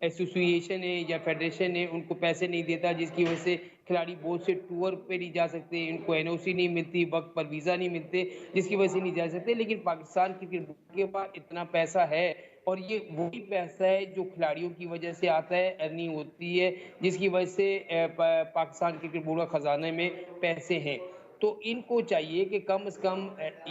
एसोसिएशन है या फेडरेशन है उनको पैसे नहीं देता, जिसकी वजह से खिलाड़ी बहुत से टूर पे नहीं जा सकते, इनको एनओसी नहीं मिलती, वक्त पर वीज़ा नहीं मिलते, जिसकी वजह से नहीं जा सकते। लेकिन पाकिस्तान क्रिकेट बोर्ड के पास इतना पैसा है और ये वही पैसा है जो खिलाड़ियों की वजह से आता है, अर्निंग होती है, जिसकी वजह से पाकिस्तान क्रिकेट बोर्ड का खजाने में पैसे हैं। तो इनको चाहिए कि कम से कम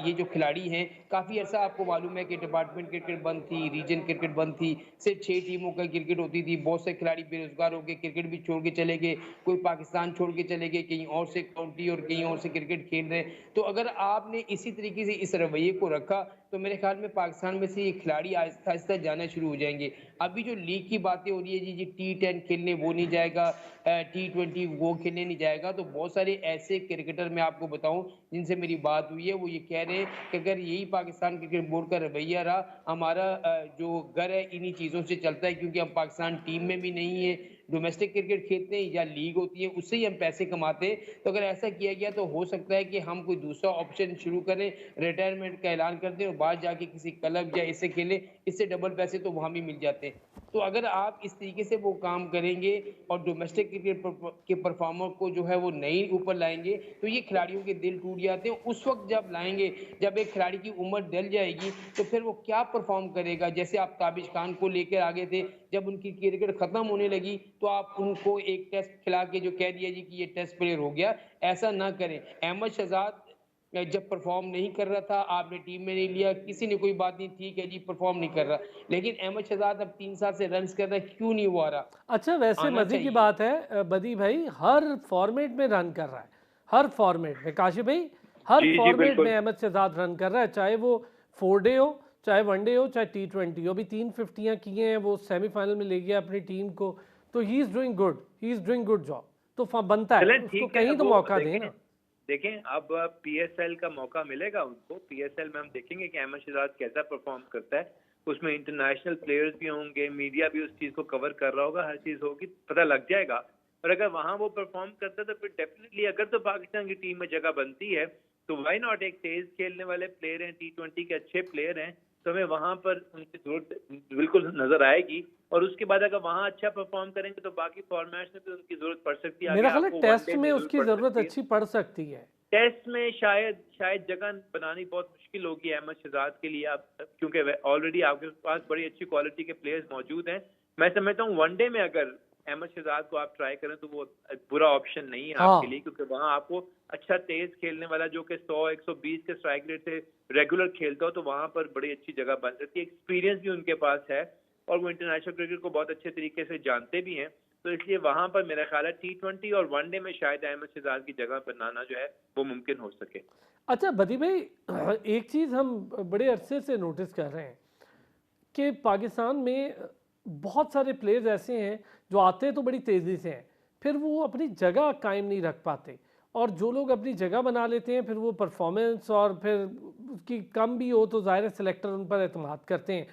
ये जो खिलाड़ी हैं, काफ़ी अर्सा आपको मालूम है कि डिपार्टमेंट क्रिकेट बंद थी, रीजन क्रिकेट बंद थी, सिर्फ 6 टीमों का क्रिकेट होती थी, बहुत से खिलाड़ी बेरोजगार हो गए, क्रिकेट भी छोड़ के चले गए, कोई पाकिस्तान छोड़ के चले गए, कहीं और से काउंटी और कहीं और से क्रिकेट खेल रहे हैं। तो अगर आपने इसी तरीके से इस रवैये को रखा तो मेरे ख्याल में पाकिस्तान में से ये खिलाड़ी आहिस्ता आहिस्ता जाना शुरू हो जाएंगे। अभी जो लीग की बातें हो रही है, जी T10 खेलने वो नहीं जाएगा, T20 वो खेलने नहीं जाएगा, तो बहुत सारे ऐसे क्रिकेटर मैं आपको बताऊं जिनसे मेरी बात हुई है, वो ये कह रहे हैं कि अगर यही पाकिस्तान क्रिकेट बोर्ड का रवैया रहा, हमारा जो घर है इन्हीं चीज़ों से चलता है, क्योंकि हम पाकिस्तान टीम में भी नहीं है, डोमेस्टिक क्रिकेट खेलते हैं या लीग होती है उससे ही हम पैसे कमाते हैं। तो अगर ऐसा किया गया तो हो सकता है कि हम कोई दूसरा ऑप्शन शुरू करें, रिटायरमेंट का ऐलान कर दें और बाहर जाके किसी क्लब या इससे खेलें, इससे डबल पैसे तो वहाँ भी मिल जाते हैं। तो अगर आप इस तरीके से वो काम करेंगे और डोमेस्टिक क्रिकेट के परफॉर्मर को जो है वो नई ऊपर लाएंगे, तो ये खिलाड़ियों के दिल टूट जाते हैं। उस वक्त जब लाएंगे, जब एक खिलाड़ी की उम्र डल जाएगी, तो फिर वो क्या परफॉर्म करेगा? जैसे आप ताबिश खान को लेकर आगे थे, जब उनकी क्रिकेट खत्म होने लगी तो आप उनको एक टेस्ट खिला के जो कह दिया जी कि ये टेस्ट प्लेयर हो गया, ऐसा ना करें। अहमद शहजाद जब परफॉर्म नहीं कर रहा था, आपने टीम में नहीं लिया, किसी ने कोई बात नहीं, ठीक है जी परफॉर्म नहीं कर रहा, लेकिन अहमद शहजाद अब 3 साल से रन कर रहा है, क्यों नहीं वो आ रहा? अच्छा, वैसे आना मज़े की चाहिए। बात है बदी भाई, हर फॉर्मेट में रन कर रहा है, हर फॉर्मेट में काशिफ भाई, हर जी जी फॉर्मेट में बिल्कुल। अहमद शहजाद रन कर रहा है, चाहे वो 4 डे हो, चाहे 1 डे हो, चाहे T20 हो। अभी 3 50 किए हैं, वो सेमीफाइनल में ले गया अपनी टीम को। तो he is doing good, he is doing good job. तो बनता है चलें उसको ठीक है, कहीं तो वो मौका दें देखें ना। देखें अब पीएसएल का मौका मिलेगा उनको। पीएसएल में हम देखेंगे कि अहमद शहजाद कैसा परफॉर्म करता है, उसमें इंटरनेशनल प्लेयर्स भी होंगे, मीडिया भी उस चीज़ को कवर कर रहा होगा, हर चीज़ होगी, पता लग जाएगा। और अगर वहाँ वो परफॉर्म करता है तो फिर डेफिनेटली अगर तो पाकिस्तान की टीम में जगह बनती है तो वाई नॉट, एक तेज खेलने वाले प्लेयर हैं, T20 के अच्छे प्लेयर हैं, तो हमें वहां पर उनकी जरूरत बिल्कुल नजर आएगी। और उसके बाद अगर वहां अच्छा परफॉर्म करेंगे तो बाकी फॉर्मेट्स में भी उनकी जरूरत पड़ सकती है। आगे मेरा ख्याल है आपको टेस्ट वनडे में में जरूरत उसकी पड़ ज़रूरत सकती है। अच्छी पड़ सकती है। टेस्ट में शायद जगह बनानी बहुत मुश्किल होगी अहमद शहजाद के लिए, आप क्योंकि ऑलरेडी आपके पास बड़ी अच्छी क्वालिटी के प्लेयर्स मौजूद हैं। मैं समझता हूँ वनडे में अगर अहमद शहजाद को आप ट्राई करें तो वो बुरा ऑप्शन नहीं है आपके हाँ, लिए, क्योंकि वहाँ आपको अच्छा तेज खेलने वाला जो कि 100-120 के स्ट्राइक रेट से रेगुलर खेलता हो तो वहाँ पर बड़ी अच्छी जगह बन सकती है। एक्सपीरियंस भी उनके पास है और वो इंटरनेशनल क्रिकेट को बहुत अच्छे तरीके से जानते भी हैं। तो इसलिए वहां पर मेरा ख्याल है T20 और वनडे में शायद अहमद शहजाद की जगह बनाना जो है वो मुमकिन हो सके। अच्छा बदी भाई, एक चीज़ हम बड़े अरसे से नोटिस कर रहे हैं कि पाकिस्तान में बहुत सारे प्लेयर्स ऐसे हैं जो आते तो बड़ी तेज़ी से हैं, फिर वो अपनी जगह कायम नहीं रख पाते, और जो लोग अपनी जगह बना लेते हैं फिर वो परफॉर्मेंस और फिर उसकी कम भी हो तो ज़ाहिर है सिलेक्टर उन पर एतमाद करते हैं।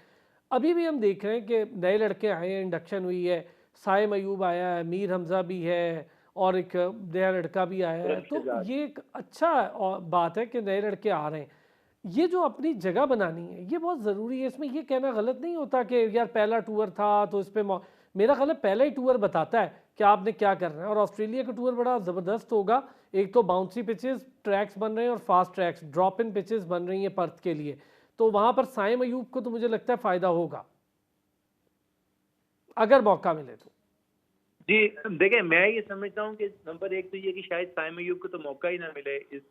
अभी भी हम देख रहे हैं कि नए लड़के आए हैं, इंडक्शन हुई है, साइम अयूब आया है, मीर हमज़ा भी है, और एक नया लड़का भी आया है। खुरम तो शहजाद। ये एक अच्छा बात है कि नए लड़के आ रहे हैं। ये जो अपनी जगह बनानी है ये बहुत ज़रूरी है। इसमें ये कहना गलत नहीं होता कि यार पहला टूर था तो इस पर मेरा ख्याल है पहला ही टूर बताता है कि आपने क्या करना है। और ऑस्ट्रेलिया का टूर बड़ा ज़बरदस्त होगा। एक तो बाउंसी पिचेस ट्रैक्स बन रहे हैं और fast tracks drop in pitches बन रही हैं पर्थ के लिए, तो वहाँ पर साइम अयूब को तो मुझे लगता है फ़ायदा होगा अगर मौका मिले तो। जी देखिए, मैं ये समझता हूँ कि नंबर एक तो ये कि शायद साइम अयूब को तो मौका ही ना मिले इस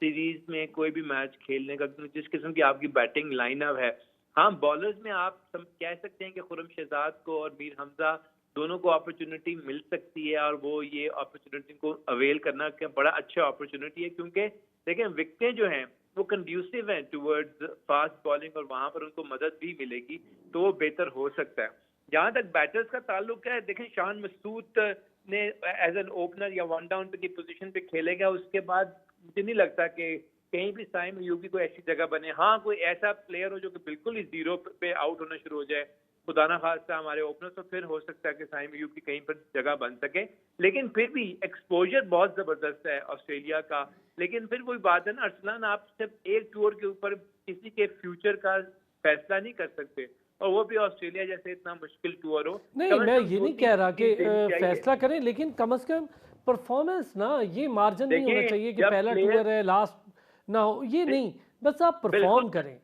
सीरीज में कोई भी मैच खेलने का, क्योंकि जिस किस्म की आपकी बैटिंग लाइनअप है। हाँ, बॉलर्स में आप कह सकते हैं कि खुरम शहजाद को और मीर हमजा दोनों को अपॉर्चुनिटी मिल सकती है और वो ये अपॉर्चुनिटी को अवेल करना क्या बड़ा अच्छा अपॉर्चुनिटी है, क्योंकि देखें विकेटें जो हैं वो कंड्यूसिव हैं टुवर्ड्स फास्ट बॉलिंग और वहां पर उनको मदद भी मिलेगी तो वो बेहतर हो सकता है। जहां तक बैटर्स का ताल्लुक है, देखें शान मसूद ने एज एन ओपनर या वन डाउन की पोजीशन पे खेलेगा, उसके बाद मुझे नहीं लगता कि कहीं भी साइम अयूब की कोई ऐसी जगह बने। हाँ, कोई ऐसा प्लेयर हो जो कि बिल्कुल ही जीरो पे आउट होना शुरू हो जाए, खुदा ना खास्ता हमारे ओपनर, तो फिर हो सकता है कि साइम अयूब की कहीं पर जगह बन सके। लेकिन फिर भी एक्सपोजर बहुत जबरदस्त है ऑस्ट्रेलिया का। लेकिन फिर वही बात है ना अरसलान, आप सिर्फ एक टूर के ऊपर किसी के फ्यूचर का फैसला नहीं कर सकते, और वो भी ऑस्ट्रेलिया जैसे इतना मुश्किल टूर हो। नहीं, कम से मैं कम ये दो नहीं तीन कह रहा कि चीज देनी चाहिए। फैसला करें, लेकिन कम से कम परफॉर्मेंस ना, ये मार्जिन नहीं होना देखिए चाहिए कि जब पहला प्लेयर टूर है लास्ट ना हो, ये नहीं, बस आप बिल्कुल परफॉर्म करें।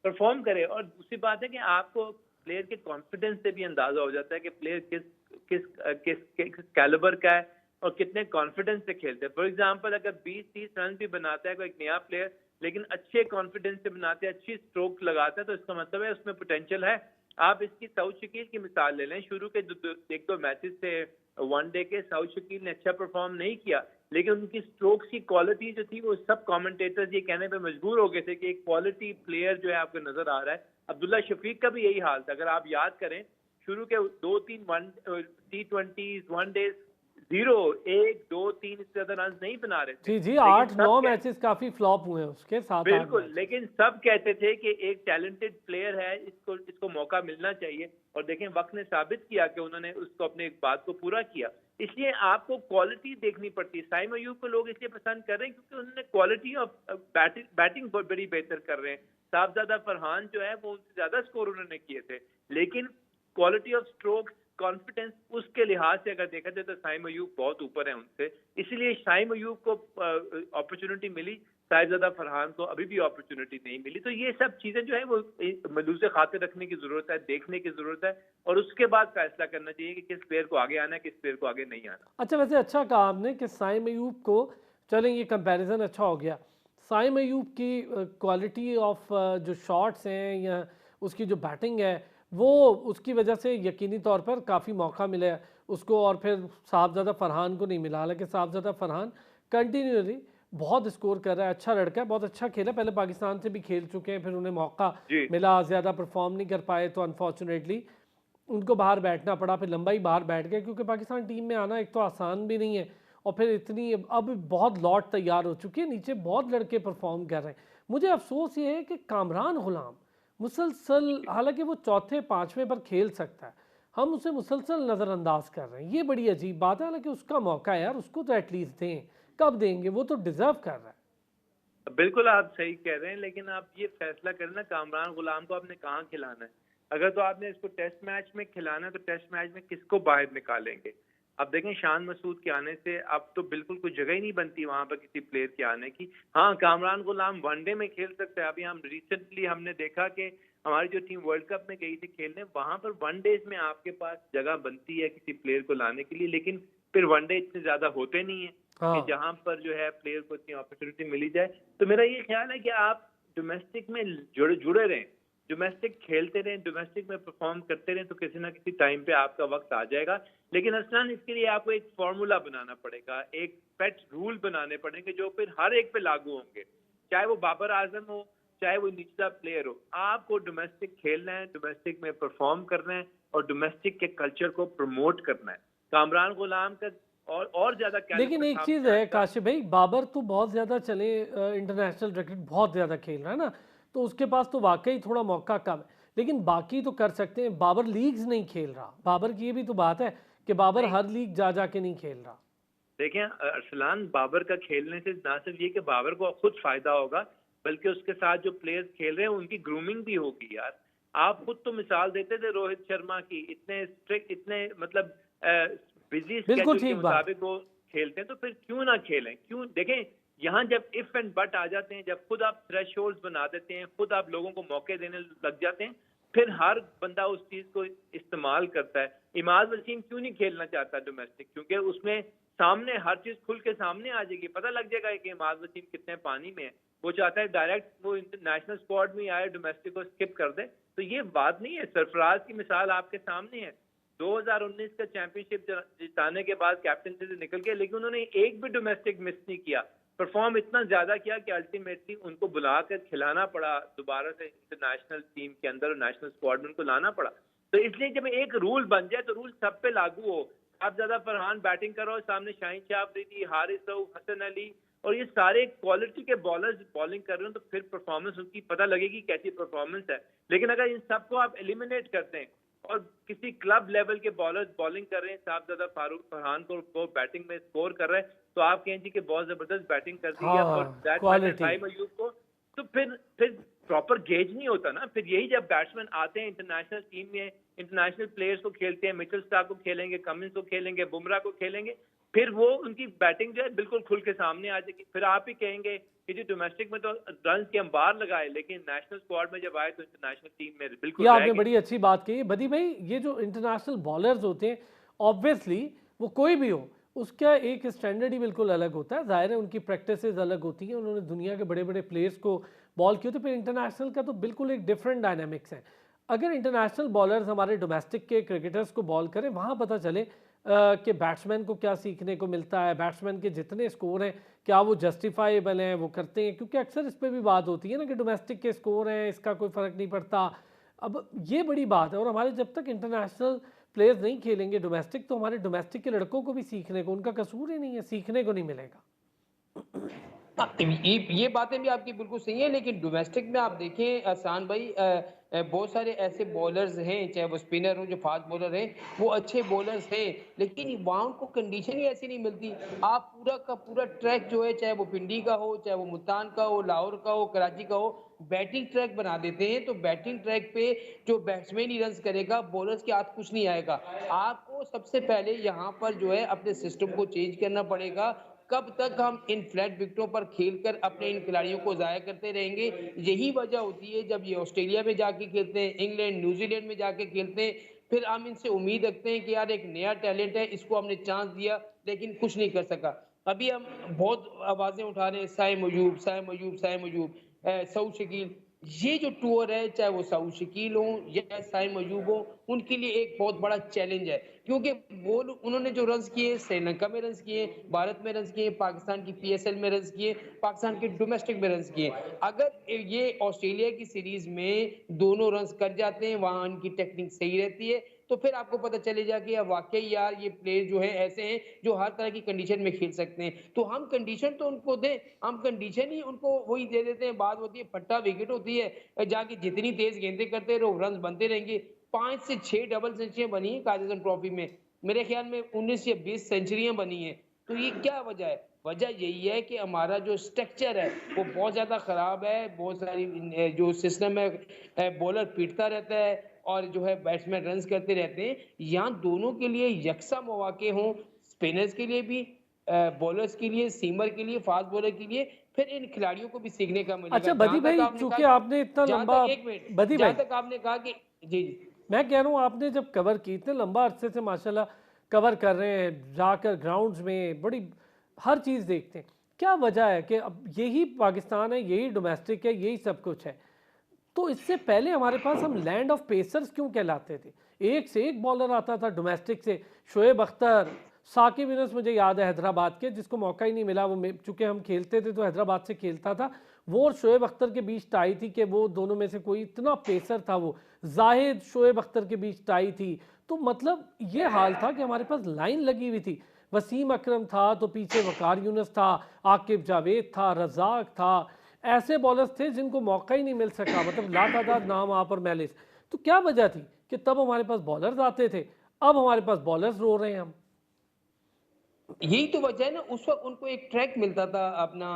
परफॉर्म करे। और दूसरी बात है कि आपको प्लेयर के कॉन्फिडेंस से भी अंदाजा हो जाता है कि प्लेयर किस किस किस किस कैलिबर का है और कितने कॉन्फिडेंस से खेलते हैं। फॉर एग्जांपल अगर 20-30 रन भी बनाता है कोई एक नया प्लेयर, लेकिन अच्छे कॉन्फिडेंस से बनाते हैं, अच्छी स्ट्रोक लगाता है, तो इसका मतलब है उसमें पोटेंशियल है। आप इसकी साउथ शकील की मिसाल ले लें, शुरू के एक दो मैचेस से वनडे के साउथ शकील ने अच्छा परफॉर्म नहीं किया, लेकिन उनकी स्ट्रोक्स की क्वालिटी जो थी वो सब कमेंटेटर्स ये कहने पे मजबूर हो गए थे कि एक क्वालिटी प्लेयर जो है आपको नजर आ रहा है। अब्दुल्ला शफीक का भी यही हाल था, अगर आप याद करें शुरू के 2-3 वन T20 वनडे 0 1 2 3 इससे ज्यादा रन नहीं बना रहे थे, जी जी, लेकिन 8-9 सब मैचेस काफ़ी फ्लॉप हुए हैं उसके, 7-8 बिल्कुल, मैच। लेकिन सब कहते थे कि एक टैलेंटेड प्लेयर है, इसको इसको मौका मिलना चाहिए। और देखें वक्त ने साबित किया कि उन्होंने उसको अपने एक बात को पूरा किया। इसलिए आपको क्वालिटी देखनी पड़ती है। साइम अयूब को लोग इसलिए पसंद कर रहे हैं क्योंकि उन्होंने क्वालिटी ऑफ बैटिंग बड़ी बेहतर कर रहे हैं। साहबजादा फरहान जो है वो उनसे ज्यादा स्कोर उन्होंने किए थे, लेकिन क्वालिटी ऑफ स्ट्रोक्स कॉन्फिडेंस उसके लिहाज से अगर देखा जाए तो साइम अयूब बहुत ऊपर है उनसे। इसलिए साइम अयूब को अपॉर्चुनिटी मिली, साहिबजादा फरहान को अभी भी अपॉर्चुनिटी नहीं मिली। तो ये सब चीजें जो है वो मलूज़े खातिर रखने की जरूरत है, देखने की जरूरत है, और उसके बाद फैसला करना चाहिए कि किस प्लेयर को आगे आना है, किस प्लेयर को आगे नहीं आना। अच्छा, वैसे अच्छा कहा आपने कि साइम अयूब को, चलें ये कंपैरिजन अच्छा हो गया। साइम अयूब की क्वालिटी ऑफ जो शॉट्स हैं या उसकी जो बैटिंग है वो उसकी वजह से यकीनी तौर पर काफ़ी मौका मिला है उसको, और फिर साहबजादा फरहान को नहीं मिला। हालांकि साहबजादा फरहान कंटिन्यूअली बहुत स्कोर कर रहा है, अच्छा लड़का है, बहुत अच्छा खेला, पहले पाकिस्तान से भी खेल चुके हैं, फिर उन्हें मौका जी मिला, ज़्यादा परफॉर्म नहीं कर पाए तो अनफॉर्चुनेटली उनको बाहर बैठना पड़ा, फिर लंबा ही बाहर बैठ गए क्योंकि पाकिस्तान टीम में आना एक तो आसान भी नहीं है, और फिर इतनी अब बहुत लॉट तैयार हो चुकी है, नीचे बहुत लड़के परफॉर्म कर रहे हैं। मुझे अफसोस ये है कि कामरान गुलाम मुसलसल, हालांकि वो चौथे पाँचवें पर खेल सकता है, हम उसे मुसलसल नज़रअंदाज कर रहे हैं, ये बड़ी अजीब बात है। हालांकि उसका मौका है यार, उसको तो एटलीस्ट दें, कब देंगे, वो तो डिज़र्व कर रहा है। बिल्कुल आप सही कह रहे हैं, लेकिन आप ये फैसला करें ना, कामरान गुलाम को आपने कहाँ खिलाना है। अगर तो आपने इसको टेस्ट मैच में खिलाना है तो टेस्ट मैच में किसको बाहर निकालेंगे। अब देखें शान मसूद के आने से अब तो बिल्कुल कोई जगह ही नहीं बनती वहां पर किसी प्लेयर के आने की। हाँ, कामरान गुलाम वनडे में खेल सकते हैं। अभी हम रिसेंटली हमने देखा कि हमारी जो टीम वर्ल्ड कप में गई थी खेलने, वहां पर वनडेज में आपके पास जगह बनती है किसी प्लेयर को लाने के लिए, लेकिन फिर वनडे इतने ज्यादा होते नहीं है कि हाँ, जहां पर जो है प्लेयर को इतनी अपॉर्चुनिटी मिली जाए। तो मेरा ये ख्याल है कि आप डोमेस्टिक में जुड़े जुड़े रहें, डोमेस्टिक खेलते रहें, डोमेस्टिक में परफॉर्म करते रहें, तो किसी ना किसी टाइम पे आपका वक्त आ जाएगा। लेकिन असलन इसके लिए आपको एक फॉर्मूला बनाना पड़ेगा, एक पेट रूल बनाने पड़ेंगे जो फिर हर एक पे लागू होंगे, चाहे वो बाबर आजम हो, चाहे वो निचला प्लेयर हो। आपको डोमेस्टिक खेलना है, डोमेस्टिक में परफॉर्म करना है और डोमेस्टिक के कल्चर को प्रमोट करना है। कामरान गुलाम का और ज्यादा लेकिन कैलिबर एक चीज़ सामने है आएगा। काशिफ भाई, बाबर तो बहुत ज़्यादा चले, इंटरनेशनल क्रिकेट बहुत ज़्यादा खेल रहा है ना, तो उसके पास तो वाकई थोड़ा मौका कम है। लेकिन बाकी तो कर सकते हैं। बाबर लीग्स नहीं खेल रहा, बाबर की ये भी तो बात है कि बाबर नहीं, हर लीग जा के नहीं खेल रहा। देखें अरसलान, बाबर का खेलने से ना सिर्फ ये कि बाबर को खुद फायदा होगा, बल्कि उसके साथ जो प्लेयर्स खेल रहे हैं उनकी ग्रूमिंग भी होगी यार। आप खुद तो मिसाल देते थे रोहित शर्मा की, इतने स्ट्रिक्ट, इतने मतलब बिजी बिल्कुल स्केड्यूल के ठीक बात। मुताबिक वो खेलते हैं, तो फिर क्यों ना खेलें। क्यों, देखें यहाँ जब इफ एंड बट आ जाते हैं, जब खुद आप थ्रेशोल्ड्स बना देते हैं, खुद आप लोगों को मौके देने लग जाते हैं, फिर हर बंदा उस चीज को इस्तेमाल करता है। इमाद वसीम क्यों नहीं खेलना चाहता डोमेस्टिक? क्योंकि उसमें सामने हर चीज खुल के सामने आ जाएगी, पता लग जाएगा कि इमाद वसीम कितने पानी में है। वो चाहता है डायरेक्ट वो इंटरनेशनल स्क्वाड में आए, डोमेस्टिक को स्किप कर दे। तो ये बात नहीं है। सरफराज की मिसाल आपके सामने है, 2019 का चैंपियनशिप जिताने के बाद कैप्टनसी से निकल गए, लेकिन उन्होंने एक भी डोमेस्टिक मिस नहीं किया। परफॉर्म इतना ज्यादा किया कि अल्टीमेटली उनको बुलाकर खिलाना पड़ा, दोबारा से इंटरनेशनल टीम के अंदर और नेशनल स्क्वाड में उनको लाना पड़ा। तो इसलिए जब एक रूल बन जाए तो रूल सब पे लागू हो। आप ज्यादा फरहान बैटिंग करो, सामने शाहीन शाह अफरीदी, हारिस रऊफ, हसन अली और ये सारे क्वालिटी के बॉलर्स बॉलिंग कर रहे हो, तो फिर परफॉर्मेंस उनकी पता लगेगी कैसी परफॉर्मेंस है। लेकिन अगर इन सबको आप एलिमिनेट करते हैं और किसी क्लब लेवल के बॉलर्स बॉलिंग कर रहे हैं, साहबजादा फारूक फरहान को बैटिंग में स्कोर कर रहे हैं, तो आप कहें जी कि बहुत जबरदस्त बैटिंग कर दी है फॉर हाँ, that matter quality. Time Ayub को, तो फिर प्रॉपर गेज नहीं होता ना। फिर यही जब बैट्समैन आते हैं इंटरनेशनल टीम में, इंटरनेशनल प्लेयर्स को खेलते हैं, मिचेल स्टार्क को खेलेंगे, कमिंस को खेलेंगे, बुमराह को खेलेंगे, फिर वो उनकी बैटिंग जो है बिल्कुल खुल के सामने आ जाएगी। फिर आप ही कहेंगे कि जी डोमेस्टिक में तो रन के अंबार लगाए, लेकिन नेशनल स्क्वाड में जब आए तो इंटरनेशनल टीम में ये बिल्कुल रह आपने गए। बड़ी अच्छी बात कही बदी भाई। ये जो इंटरनेशनल बॉलर्स होते हैं, ऑब्वियसली वो कोई भी हो, उसका एक स्टैंडर्ड ही बिल्कुल अलग होता है। जाहिर है उनकी प्रैक्टिसेस अलग होती हैं, उन्होंने दुनिया के बड़े बड़े प्लेयर्स को बॉल किया, तो फिर इंटरनेशनल का तो बिल्कुल एक डिफरेंट डायनामिक्स है। अगर इंटरनेशनल बॉलर्स हमारे डोमेस्टिक के क्रिकेटर्स को बॉल करें, वहाँ पता चले कि बैट्समैन को क्या सीखने को मिलता है, बैट्समैन के जितने स्कोर हैं क्या वो जस्टिफाइबल हैं, वो करते हैं। क्योंकि अक्सर इस पर भी बात होती है ना कि डोमेस्टिक के स्कोर हैं, इसका कोई फ़र्क नहीं पड़ता। अब ये बड़ी बात है। और हमारे जब तक इंटरनेशनल प्लेयर्स नहीं खेलेंगे डोमेस्टिक, तो हमारे डोमेस्टिक के लड़कों को भी सीखने को, उनका कसूर ही नहीं है, सीखने को नहीं मिलेगा। हाँ, ये बातें भी आपकी बिल्कुल सही है, लेकिन डोमेस्टिक में आप देखें एहसान भाई, बहुत सारे ऐसे बॉलर्स हैं, चाहे वो स्पिनर हो, जो फास्ट बॉलर हैं, वो अच्छे बॉलर्स हैं, लेकिन वहाँ उनको कंडीशन ही ऐसी नहीं मिलती। आप पूरा का पूरा ट्रैक जो है, चाहे वो पिंडी का हो, चाहे वो मुल्तान का हो, लाहौर का हो, कराची का हो, बैटिंग ट्रैक बना देते हैं। तो बैटिंग ट्रैक पे जो बैट्समैन ही रन करेगा, बॉलर्स के हाथ कुछ नहीं आएगा। आपको सबसे पहले यहाँ पर जो है अपने सिस्टम को चेंज करना पड़ेगा। कब तक हम इन फ्लैट विकेटों पर खेलकर अपने इन खिलाड़ियों को ज़ाया करते रहेंगे? यही वजह होती है जब ये ऑस्ट्रेलिया में जाके खेलते हैं, इंग्लैंड, न्यूजीलैंड में जाके खेलते हैं, फिर हम इनसे उम्मीद रखते हैं कि यार एक नया टैलेंट है, इसको हमने चांस दिया, लेकिन कुछ नहीं कर सका। अभी हम बहुत आवाज़ें उठा रहे हैं, साइम अयूब, साइम अयूब, साइम अयूब, सऊद शकील। ये जो टूर है, चाहे वो सऊद शकील हो या साइम अयूब हो, उनके लिए एक बहुत बड़ा चैलेंज है, क्योंकि उन्होंने जो रन्स किए, श्रीलंका में रन्स किए, भारत में रन्स किए, पाकिस्तान की पीएसएल में रन्स किए, पाकिस्तान के डोमेस्टिक में रन्स किए। अगर ये ऑस्ट्रेलिया की सीरीज में दोनों रन्स कर जाते हैं, वहां इनकी टेक्निक सही रहती है, तो फिर आपको पता चलेगा कि वाकई यार ये प्लेयर जो है ऐसे हैं जो हर तरह की कंडीशन में खेल सकते हैं। तो हम कंडीशन तो उनको दें, हम कंडीशन ही उनको वही दे देते हैं। बात होती है फट्टा विकेट होती है, जाके जितनी तेज गेंदें करते रहो, रन बनते रहेंगे। 5 से 6 डबल सेंचुरियां बनी है कायदेजन ट्रॉफी में, मेरे ख्याल में 19 या 20 सेंचुरियां बनी हैं। तो ये क्या वजह है? वजह यही है कि हमारा जो स्ट्रक्चर है वो बहुत ज़्यादा ख़राब है, बहुत सारी जो सिस्टम है बॉलर पीटता रहता है और जो है बैट्समैन रन्स करते रहते हैं। यहाँ दोनों के लिए यकसा मौक़े हों, स्पिनर्स के लिए भी बॉलर्स के लिए, सीमर के लिए, फ़ास्ट बॉलर के लिए, फिर इन खिलाड़ियों को भी सीखने का मिलेगा। अच्छा बदी भाई, चूंकि आपने इतना लंबा, बदी जहाँ भाई तक आपने कहा कि जी, जी। मैं कह रहा हूँ आपने जब कवर की इतने लंबा अरसे से माशाल्लाह कवर कर रहे हैं, जाकर ग्राउंड्स में बड़ी हर चीज़ देखते हैं, क्या वजह है कि अब यही पाकिस्तान है, यही डोमेस्टिक है, यही सब कुछ है, तो इससे पहले हमारे पास हम लैंड ऑफ पेसर्स क्यों कहलाते थे? एक से एक बॉलर आता था डोमेस्टिक से, शोएब अख्तर, साकिब यूनुस मुझे याद है हैदराबाद के, जिसको मौका ही नहीं मिला, वो चूंकि हम खेलते थे तो हैदराबाद से खेलता था, वो और शोएब अख्तर के बीच टाई थी कि वो दोनों में से कोई इतना पेसर था, वो जाहिद शोएब अख्तर के बीच टाई थी। तो मतलब ये हाल था कि हमारे पास लाइन लगी हुई थी, वसीम अकरम था तो पीछे वकार यूनुस था, आकिब जावेद था, रजाक था, ऐसे बॉलर्स थे जिनको मौका ही नहीं मिल सका, मतलब लातादाद नाम आप और मैलिस। तो क्या वजह थी कि तब हमारे पास बॉलर्स आते थे, अब हमारे पास बॉलर्स रो रहे हैं हम? यही तो वजह है ना, उस वक़्त उनको एक ट्रैक मिलता था अपना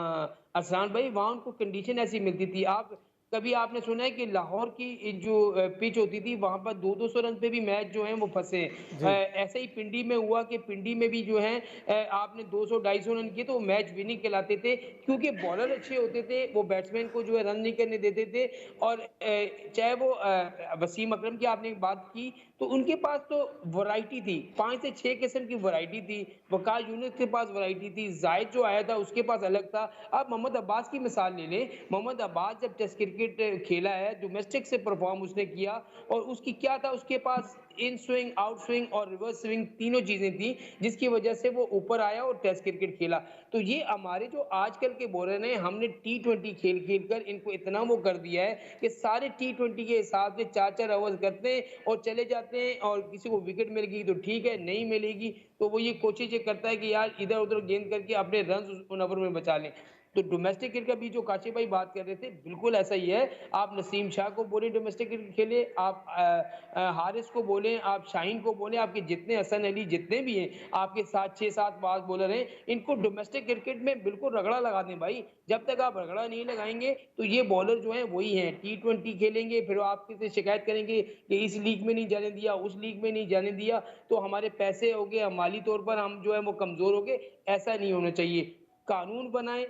अरसलान भाई, वहाँ उनको कंडीशन ऐसी मिलती थी। आप कभी आपने सुना है कि लाहौर की जो पिच होती थी, वहाँ पर 2-200 रन पे भी मैच जो हैं वो फँसे हैं। जी। ऐसे ही पिंडी में हुआ कि पिंडी में भी जो है आपने 200-250 रन किए तो वो मैच विनिंग कहलाते थे, क्योंकि बॉलर अच्छे होते थे, वो बैट्समैन को जो है रन नहीं करने देते थे। और चाहे वो वसीम अकरम की आपने बात की, तो उनके पास तो वैरायटी थी, 5 से 6 किस्म की वैरायटी थी। वकार यूनिस के पास वैरायटी थी, जाहिद जो आया था उसके पास अलग था। आप मोहम्मद अब्बास की मिसाल ले लें, मोहम्मद अब्बास जब टेस्ट क्रिकेट खेला है, डोमेस्टिक से परफॉर्म उसने किया और उसकी क्या था, उसके पास इन स्विंग, आउट स्विंग और रिवर्स स्विंग तीनों चीजें थी, जिसकी वजह से वो ऊपर आया और टेस्ट क्रिकेट खेला। तो ये हमारे जो आजकल के बॉलर हैं, हमने टी20 खेल खेल कर इनको इतना वो कर दिया है कि सारे टी20 के हिसाब से 4-4 ओवर करते हैं और चले जाते हैं, और किसी को विकेट मिल गई तो ठीक है, नहीं मिलेगी तो वो ये कोशिश ये करता है कि यार इधर उधर गेंद करके अपने रन उन ओवर में बचा लें। तो डोमेस्टिक क्रिकेट भी जो काशिफ भाई बात कर रहे थे, बिल्कुल ऐसा ही है। आप नसीम शाह को बोले डोमेस्टिक क्रिकेट खेले, आप हारिस को बोलें, आप शाहीन को बोलें, आपके जितने हसन अली जितने भी हैं, आपके साथ 6-7 फास्ट बॉलर हैं, इनको डोमेस्टिक क्रिकेट में बिल्कुल रगड़ा लगा दें भाई। जब तक आप रगड़ा नहीं लगाएंगे तो ये बॉलर जो हैं वही हैं, टी20 खेलेंगे, फिर आपसे शिकायत करेंगे कि इस लीग में नहीं जाने दिया, उस लीग में नहीं जाने दिया, तो हमारे पैसे हो गए, माली तौर पर हम जो है वो कमजोर हो गए। ऐसा नहीं होना चाहिए। कानून बनाएं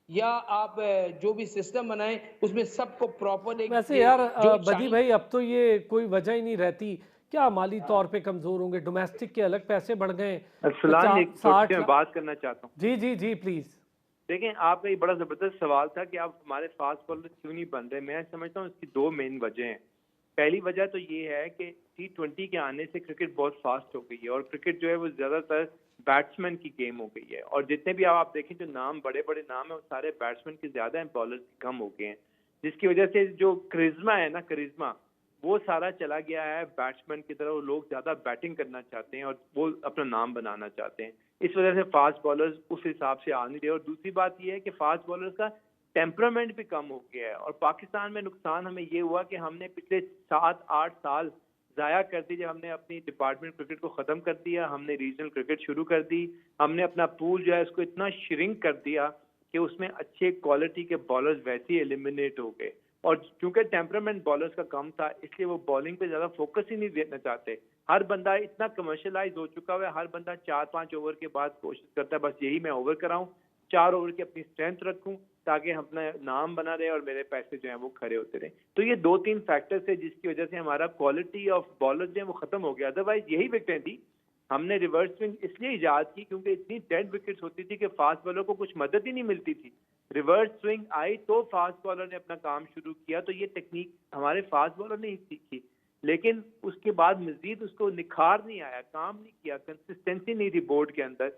या आप जो भी सिस्टम बनाएं, उसमें सबको प्रॉपर एक वैसे यार जो बदी शाहीन भाई, अब तो ये कोई वजह ही नहीं रहती, क्या माली तौर पे कमजोर होंगे, डोमेस्टिक के अलग पैसे बढ़ गए, अरसलान, एक छोटी सी 60 मैं लाख। बात करना चाहता हूँ। जी जी जी प्लीज। देखें, आपका ये बड़ा ज़बरदस्त सवाल था कि आप हमारे फास्ट बॉलर क्यों नहीं बन रहे। मैं समझता हूँ इसकी दो मेन वजह हैं। पहली वजह तो ये है कि टी20 के आने से क्रिकेट बहुत फास्ट हो गई है और क्रिकेट जो है वो ज़्यादातर बैट्समैन की गेम हो गई है, और जितने भी आप देखें जो नाम बड़े बड़े नाम हैं वो सारे बैट्समैन के ज़्यादा हैं, बॉलर कम हो गए हैं, जिसकी वजह से जो करिश्मा है ना, करिश्मा वो सारा चला गया है बैट्समैन की तरफ। वो लोग ज़्यादा बैटिंग करना चाहते हैं और वो अपना नाम बनाना चाहते हैं। इस वजह से फास्ट बॉलर्स उस हिसाब से आ नहीं रहे। और दूसरी बात यह है कि फास्ट बॉलर्स का टेम्परामेंट भी कम हो गया है, और पाकिस्तान में नुकसान हमें ये हुआ कि हमने पिछले 7-8 साल ज़ाया कर दी। जब हमने अपनी डिपार्टमेंट क्रिकेट को ख़त्म कर दिया, हमने रीजनल क्रिकेट शुरू कर दी, हमने अपना पूल जो है उसको इतना श्रिंक कर दिया कि उसमें अच्छे क्वालिटी के बॉलर्स वैसे ही एलिमिनेट हो गए। और क्योंकि टेम्परामेंट बॉलर्स का कम था, इसलिए वो बॉलिंग पे ज़्यादा फोकस ही नहीं देना चाहते। हर बंदा इतना कमर्शलाइज हो चुका हुआ है, हर बंदा 4-5 ओवर के बाद कोशिश करता है बस यही मैं ओवर कराऊं, 4 ओवर की अपनी स्ट्रेंथ रखूं ताकि अपना नाम बना रहे और मेरे पैसे जो हैं वो खड़े होते रहे। तो ये 2-3 फैक्टर्स है जिसकी वजह से हमारा क्वालिटी ऑफ बॉलर जो है वो खत्म हो गया। अदरवाइज यही विकेटें थी। हमने रिवर्स स्विंग इसलिए इजाद की क्योंकि इतनी डेड विकेट्स होती थी कि फास्ट बॉलर को कुछ मदद ही नहीं मिलती थी। रिवर्स स्विंग आई तो फास्ट बॉलर ने अपना काम शुरू किया। तो ये टेक्निक हमारे फास्ट बॉलर ने ही सीखी, लेकिन उसके बाद मजीद उसको निखार नहीं आया, काम नहीं किया, कंसिस्टेंसी नहीं थी बोर्ड के अंदर,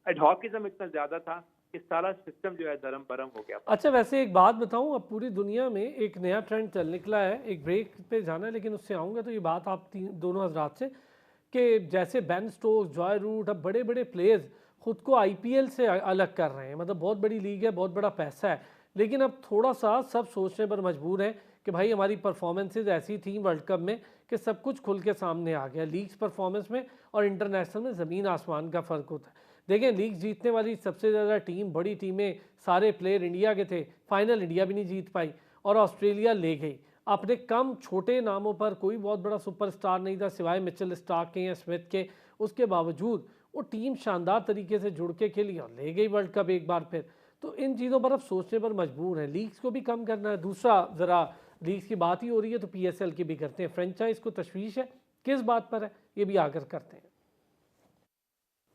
एडहॉकिज्म इतना ज्यादा था कि सारा सिस्टम जो है धर्म भरम हो गया। अच्छा वैसे एक बात बताऊं, अब पूरी दुनिया में एक नया ट्रेंड चल निकला है, एक ब्रेक पे जाना है लेकिन उससे आऊँगा तो ये बात आप दोनों हजरात से, कि जैसे बेन स्टोक्स, जॉय रूट, अब बड़े बड़े प्लेयर्स खुद को आईपीएल से अलग कर रहे हैं, मतलब बहुत बड़ी लीग है, बहुत बड़ा पैसा है, लेकिन अब थोड़ा सा सब सोचने पर मजबूर हैं कि भाई हमारी परफॉर्मेंसेज ऐसी थी वर्ल्ड कप में कि सब कुछ खुल के सामने आ गया। लीग्स परफॉर्मेंस में और इंटरनेशनल में ज़मीन आसमान का फ़र्क होता है। देखें लीग जीतने वाली सबसे ज़्यादा टीम, बड़ी टीमें, सारे प्लेयर इंडिया के थे, फाइनल इंडिया भी नहीं जीत पाई और ऑस्ट्रेलिया ले गई। अपने कम छोटे नामों पर कोई बहुत बड़ा सुपरस्टार नहीं था सिवाय मिचेल स्टार्क के या स्मिथ के, उसके बावजूद वो टीम शानदार तरीके से जुड़ के खेली और ले गई वर्ल्ड कप एक बार फिर। तो इन चीज़ों पर अब सोचने पर मजबूर हैं, लीग्स को भी कम करना है। दूसरा, ज़रा लीग्स की बात ही हो रही है तो पीएसएल की भी करते हैं। फ्रेंचाइज को तशवीश है, किस बात पर है ये भी आकर करते हैं।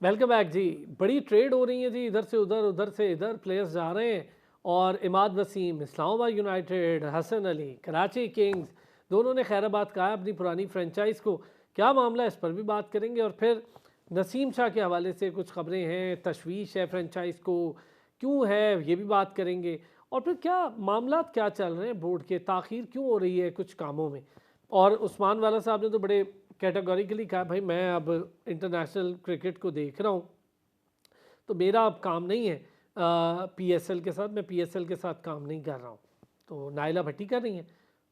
वेलकम बैक जी। बड़ी ट्रेड हो रही है जी, इधर से उधर, उधर से इधर प्लेयर्स जा रहे हैं और इमाद वसीम इस्लामाबाद यूनाइटेड, हसन अली कराची किंग्स, दोनों ने खैराबाद कहा है अपनी पुरानी फ्रेंचाइज को। क्या मामला है इस पर भी बात करेंगे और फिर नसीम शाह के हवाले से कुछ खबरें हैं, तशवीश है फ्रेंचाइज को क्यों है ये भी बात करेंगे और फिर क्या मामला क्या चल रहे हैं, बोर्ड के ताख़ीर क्यों हो रही है कुछ कामों में। और उस्मान वाला साहब ने तो बड़े कैटेगोरिकली कहा भाई मैं अब इंटरनेशनल क्रिकेट को देख रहा हूँ तो मेरा अब काम नहीं है पीएसएल के साथ, मैं पीएसएल के साथ काम नहीं कर रहा हूँ। तो नाइला भट्टी कर रही हैं,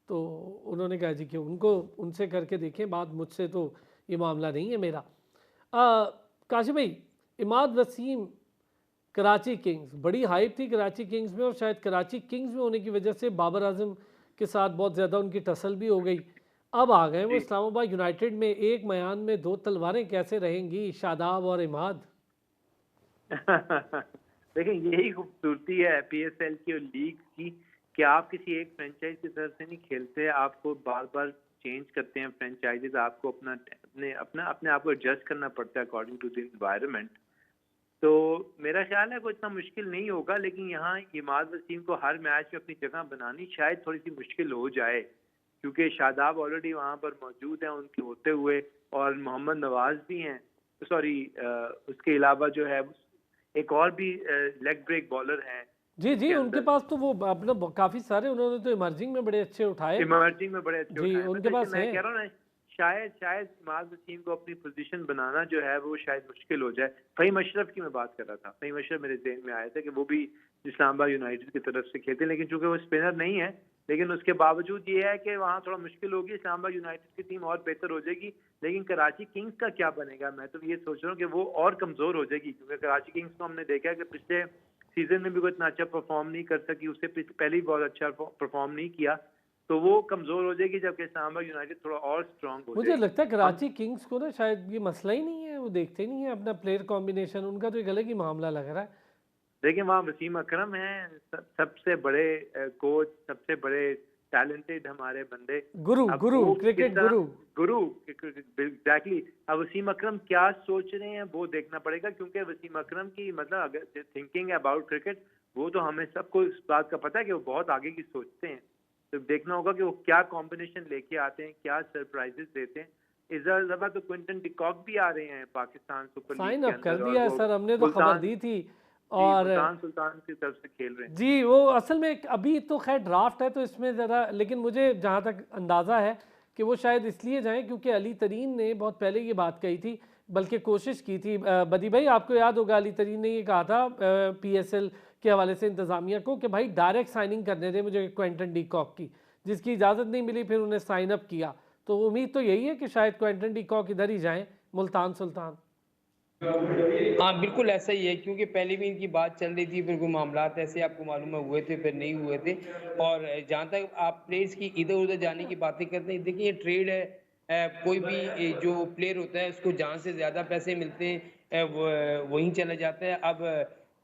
तो उन्होंने कहा जी कि उनको उनसे करके देखें बात, मुझसे तो ये मामला नहीं है मेरा। काशिफ भाई, इमाद वसीम कराची किंग्स, बड़ी हाइप थी कराची किंग्स में और शायद कराची किंग्स में होने की वजह से बाबर आजम के साथ बहुत ज़्यादा उनकी टसल भी हो गई। अब आ गए वो इस्लामाबाद यूनाइटेड में, एक मयान में दो तलवारें कैसे रहेंगी, शादाब और इमाद? देखिए यही खूबसूरती है पीएसएल की और लीग की कि आप किसी एक फ्रेंचाइज की तरफ से नहीं खेलते, आपको बार बार चेंज करते हैं फ्रेंचाइजेज, आपको अपने आप को एडजस्ट करना पड़ता है अकॉर्डिंग टू द एनवायरनमेंट। तो मेरा ख्याल है कोई इतना मुश्किल नहीं होगा, लेकिन यहाँ इमाद वसीम को हर मैच में अपनी जगह बनानी शायद थोड़ी सी मुश्किल हो जाए, क्योंकि शादाब ऑलरेडी वहाँ पर मौजूद हैं उनके होते हुए, और मोहम्मद नवाज भी हैं, सॉरी उसके अलावा जो है एक और भी लेग ब्रेक बॉलर हैं जी जी, जिसके उनके अंदर पास तो वो अपना काफ़ी सारे, उन्होंने तो इमर्जिंग में बड़े अच्छे उठाए इमर्जिंग में बड़े अच्छे जी, उठाए। उनके पास मैं है। कह रहा हूँ ना, शायद इमाद वसीम को अपनी पोजीशन बनाना जो है वो शायद मुश्किल हो जाए। फ़हीम अशरफ की मैं बात कर रहा था, फ़हीम अशरफ मेरे ज़हन में आया था कि वो भी इस्लामाबाद यूनाइटेड की तरफ से खेलते हैं, लेकिन चूंकि वो स्पिनर नहीं है, लेकिन उसके बावजूद ये है कि वहाँ थोड़ा मुश्किल होगी। इस्लामाबाद यूनाइटेड की टीम और बेहतर हो जाएगी, लेकिन कराची किंग्स का क्या बनेगा? मैं तो ये सोच रहा हूँ कि वो और कमज़ोर हो जाएगी, क्योंकि कराची किंग्स को हमने देखा है कि पिछले सीजन में भी कोई इतना अच्छा परफॉर्म नहीं कर सकी, उससे पहले ही बहुत अच्छा परफॉर्म नहीं किया, तो वो कमज़ोर हो जाएगी, जबकि इस्लामाबाद यूनाइटेड थोड़ा और स्ट्रांग हो मुझे जाएगी। लगता है कराची किंग्स को ना शायद ये मसला ही नहीं है, वो देखते ही नहीं है अपना प्लेयर कॉम्बिनेशन, उनका तो एक अलग ही मामला लग रहा है। देखिए वहाँ वसीम अकरम हैं, सबसे बड़े कोच, सबसे बड़े टैलेंटेड हमारे बंदे, गुरु अब गुरु वो क्रिकेट किस तरह गुरु। गुरु एग्जैक्टली। अब वसीम अकरम क्या सोच रहे हैं वो देखना पड़ेगा, क्योंकि वसीम अकरम की मतलब अगर थिंकिंग अबाउट क्रिकेट, वो तो हमें सबको इस बात का पता है कि वो बहुत आगे की सोचते हैं। तो देखना होगा कि वो क्या कॉम्बिनेशन लेके आते हैं, क्या सरप्राइजेस देते हैं। इस दफा तो क्विंटन डिकॉक भी आ रहे हैं पाकिस्तान सुपर लीग साइन के अप कर अंदर, और दिया है वो सर, हमने तो खबर दी थी। जी और मुल्तान सुल्तान की तरफ से खेल रहे हैं। जी वो असल में अभी तो खैर ड्राफ्ट है तो इसमें ज़रा, लेकिन मुझे जहाँ तक अंदाज़ा है कि वो शायद इसलिए जाएं क्योंकि अली तरीन ने बहुत पहले ये बात कही थी, बल्कि कोशिश की थी। बदी भाई आपको याद होगा अली तरीन ने ये कहा था पीएसएल के हवाले से इंतज़ामिया को कि भाई डायरेक्ट साइनिंग करने दें मुझे क्विंटन डी कॉक की, जिसकी इजाज़त नहीं मिली फिर उन्हें साइन अप किया। तो उम्मीद तो यही है कि शायद क्विंटन डी कॉक इधर ही जाएँ, मुल्तान सुल्तान। हाँ, बिल्कुल ऐसा ही है, क्योंकि पहले भी इनकी बात चल रही थी, फिर कोई मामलात ऐसे आपको मालूम है हुए थे, फिर नहीं हुए थे। और जहाँ तक आप प्लेयर्स की इधर-उधर जाने की बातें करते हैं, देखिए ये ट्रेड है। कोई भी जो प्लेयर होता है उसको जहाँ से ज़्यादा पैसे मिलते हैं वहीं चला जाता है। अब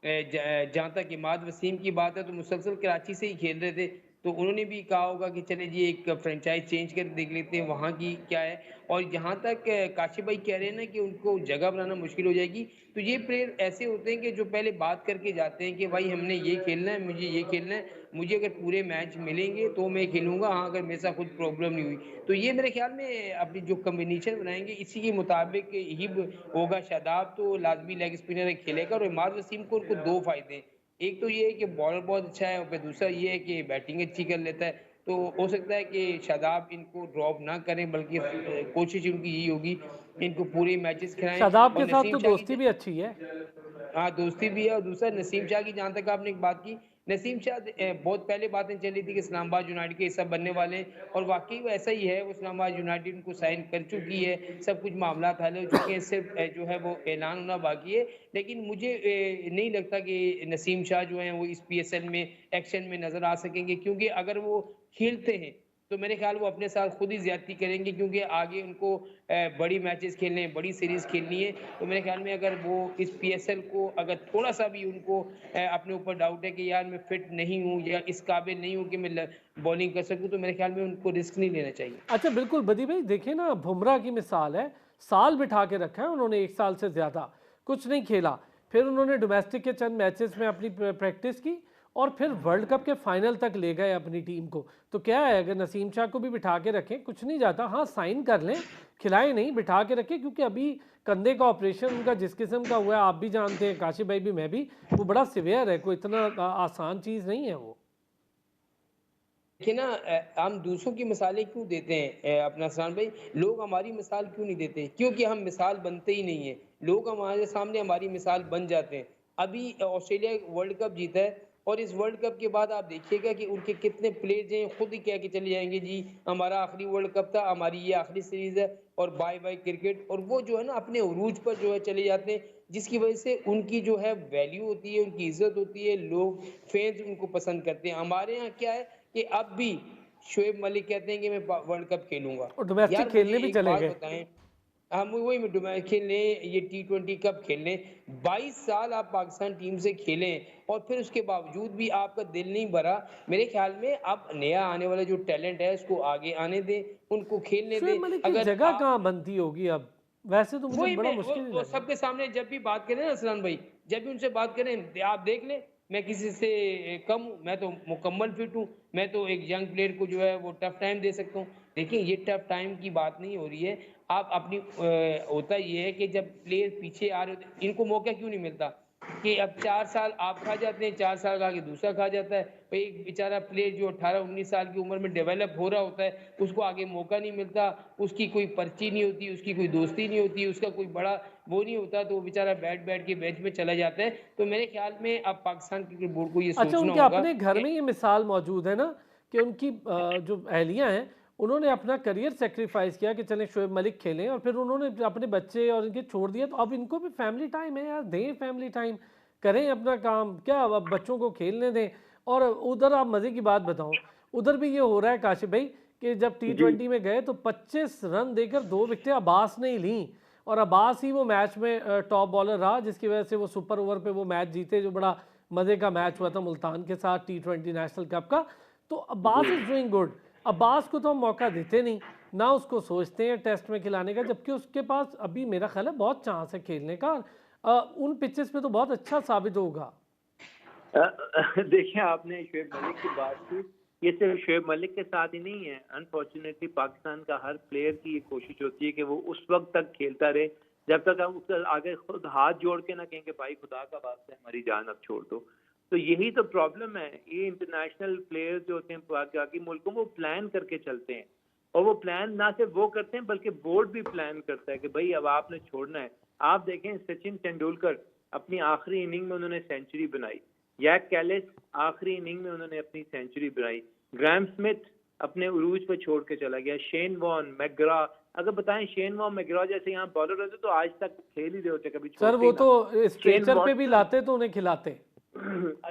जहाँ तक इमाद वसीम की बात है तो मुसलसल कराची से ही खेल रहे थे, तो उन्होंने भी कहा होगा कि चले जी एक फ्रेंचाइज चेंज कर देख लेते हैं वहाँ की क्या है। और जहाँ तक काशिफ भाई कह रहे हैं ना कि उनको जगह बनाना मुश्किल हो जाएगी, तो ये प्लेयर ऐसे होते हैं कि जो पहले बात करके जाते हैं कि भाई हमने ये खेलना है, मुझे ये खेलना है, मुझे अगर पूरे मैच मिलेंगे तो मैं खेलूँगा, हाँ अगर मेरे साथ खुद प्रॉब्लम नहीं हुई। तो ये मेरे ख्याल में अपनी जो कॉम्बिनेशन बनाएँगे इसी के मुताबिक ही होगा। शादाब तो लाज़मी लेग स्पिनर खेलेगा और इमाद वसीम को उनको 2 फ़ायदे हैं। एक तो ये है कि बॉलर बहुत अच्छा है और फिर दूसरा ये है कि बैटिंग अच्छी कर लेता है। तो हो सकता है कि शादाब इनको ड्रॉप ना करें, बल्कि कोशिश उनकी यही होगी कि इनको पूरे मैचेस खिलाएँ। शादाब और के साथ नसीम तो शाह की दोस्ती भी अच्छी है। हाँ, दोस्ती भी है और दूसरा नसीम शाह की जहाँ तक आपने एक बात की, नसीम शाह बहुत पहले बातें चली थी कि इस्लामाबाद यूनाइटेड के हिस्सा बनने वाले हैं और वाक़ई वो ऐसा ही है, वो इस्लामाबाद यूनाइटेड उनको साइन कर चुकी है, सब कुछ मामलात हल हो चुके हैं, सिर्फ़ जो है वो ऐलान होना बाकी है। लेकिन मुझे नहीं लगता कि नसीम शाह जो हैं वो इस पीएसएल में एक्शन में नज़र आ सकेंगे क्योंकि अगर वो खेलते हैं, तो मेरे ख़्याल वो अपने साथ खुद ही ज़्यादती करेंगे क्योंकि आगे उनको बड़ी मैचेज़ खेलने हैं, बड़ी सीरीज़ खेलनी है। तो मेरे ख़्याल में अगर वो इस पीएसएल को अगर थोड़ा-सा भी उनको अपने ऊपर डाउट है कि यार मैं फिट नहीं हूँ या इस काबिल नहीं हूँ कि मैं बॉलिंग कर सकूँ, तो मेरे ख़्याल में उनको रिस्क नहीं लेना चाहिए। अच्छा बिल्कुल बदी भाई, देखिए ना बुमराह की मिसाल है, साल बिठा के रखा है उन्होंने, 1 साल से ज़्यादा कुछ नहीं खेला, फिर उन्होंने डोमेस्टिक के चंद मैचेस में अपनी प्रैक्टिस की और फिर वर्ल्ड कप के फाइनल तक ले गए अपनी टीम को। तो क्या है, अगर नसीम शाह को भी बिठा के रखें, कुछ नहीं जाता, हाँ साइन कर लें, खिलाएं नहीं, बिठा के रखें, क्योंकि अभी कंधे का ऑपरेशन उनका जिस किस्म का हुआ है, आप भी जानते हैं, काशिफ भाई भी, मैं भी, वो बड़ा सिवियर है, कोई इतना आसान चीज़ नहीं है वो। देखिए ना हम दूसरों की मिसालें क्यों देते हैं अपना सलमान भाई, लोग हमारी मिसाल क्यों नहीं देते? क्योंकि हम मिसाल बनते ही नहीं हैं। लोग हमारे सामने हमारी मिसाल बन जाते हैं। अभी ऑस्ट्रेलिया वर्ल्ड कप जीता है और इस वर्ल्ड कप के बाद आप देखिएगा कि उनके कितने प्लेयर्स हैं खुद ही कह के चले जाएँगे जी हमारा आखिरी वर्ल्ड कप था, हमारी ये आखिरी सीरीज़ है और बाय बाय क्रिकेट, और वो जो है ना अपने उरूज पर जो है चले जाते हैं, जिसकी वजह से उनकी जो है वैल्यू होती है, उनकी इज़्ज़त होती है, लोग फैन्स उनको पसंद करते हैं। हमारे यहाँ क्या है कि अब भी शोएब मलिक कहते हैं कि मैं वर्ल्ड कप खेलूंगा। और डोमेस्टिक यार मुझे खेलने भी एक चले बात गए। बताएं, हम वही में खेलने, ये टी20 कप खेलने, 22 साल आप पाकिस्तान टीम से खेले और फिर उसके बावजूद भी आपका दिल नहीं भरा। मेरे ख्याल में अब नया आने वाला जो टैलेंट है उसको आगे आने दें, उनको खेलने दें। शोएब मलिक की अगर जगह आप कहाँ बनती होगी अब, वैसे तो मुझे वही बड़ा मैं मुश्किल ही वो लगा। सबके सामने जब भी बात करें ना असलान भाई, जब भी उनसे बात करें, आप देख लें मैं किसी से कम हूँ, मैं तो मुकम्मल फिट हूँ, मैं तो एक यंग प्लेयर को जो है वो टफ टाइम दे सकता हूँ। देखिए ये टफ टाइम की बात नहीं हो रही है, आप अपनी होता ये है कि जब प्लेयर पीछे आ रहे होते हैं, इनको मौका क्यों नहीं मिलता कि अब 4 साल आप खा जाते हैं, 4 साल का आगे दूसरा खा जाता है। तो एक बेचारा प्लेयर जो 18-19 साल की उम्र में डेवलप हो रहा होता है, उसको आगे मौका नहीं मिलता, उसकी कोई पर्ची नहीं होती, उसकी कोई दोस्ती नहीं होती, उसका कोई बड़ा वो नहीं होता, तो वो बेचारा बैठ-बैठ के बेंच पे चला जाता है। तो मेरे ख्याल में अब पाकिस्तान क्रिकेट बोर्ड को ये अच्छा, सोचना उनके होगा अपने घर कि में ये मिसाल मौजूद है ना, कि उनकी जो अहलियाँ हैं, उन्होंने अपना करियर सेक्रीफाइस किया कि चलें शोएब मलिक खेलें, और फिर उन्होंने अपने बच्चे और इनके छोड़ दिया, तो अब इनको भी फैमिली टाइम है यार, दें फैमिली टाइम, करें अपना काम, क्या अब बच्चों को खेलने दें। और उधर आप मज़े की बात बताऊं, उधर भी ये हो रहा है काशिफ भाई, कि जब जी। T20 में गए तो 25 रन देकर 2 विकेटें अब्बास ने ही ली, और अब्बास ही वो मैच में टॉप बॉलर रहा, जिसकी वजह से वो सुपर ओवर पे वो मैच जीते, जो बड़ा मज़े का मैच हुआ था मुल्तान के साथ T20 नेशनल कप का। तो Abbas is doing good, Abbas को तो हम मौका देते नहीं, ना उसको सोचते हैं टेस्ट में खिलाने का, जबकि उसके पास अभी मेरा ख्याल है बहुत चांस है खेलने का। उन पिचेस पे तो बहुत अच्छा साबित होगा। देखिए आपने शोएब मलिक की बात की, ये सिर्फ शोएब मलिक के साथ ही नहीं है। अनफॉर्चुनेटली पाकिस्तान का हर प्लेयर की ये कोशिश होती है कि वो उस वक्त तक खेलता रहे जब तक हम उसके आगे खुद हाथ जोड़ के ना कहें कि भाई खुदा का वास्ते हमारी जान अब छोड़ दो। तो यही तो प्रॉब्लम है, ये इंटरनेशनल प्लेयर्स जो होते हैं बाकी मुल्कों, वो प्लान करके चलते हैं और वो प्लान ना सिर्फ वो करते हैं बल्कि बोर्ड भी प्लान करता है कि भाई अब आपने छोड़ना है। आप देखें सचिन तेंदुलकर अपनी आखिरी इनिंग में उन्होंने सेंचुरी बनाई, जैक कैलिस आखिरी इनिंग में उन्होंने अपनी सेंचुरी बनाई, ग्राहम स्मिथ अपने उरूज पर छोड़ के चला गया, शेन वॉन, मैकग्रा, अगर बताएं शेन वॉन मैकग्रा जैसे यहाँ बॉलर होते तो आज तक खेल ही रहे होते, कभी सर छोड़ते वो ही तो ना। शेन स्ट्रेचर पे भी वॉटसन, लाते तो उन्हें खिलाते।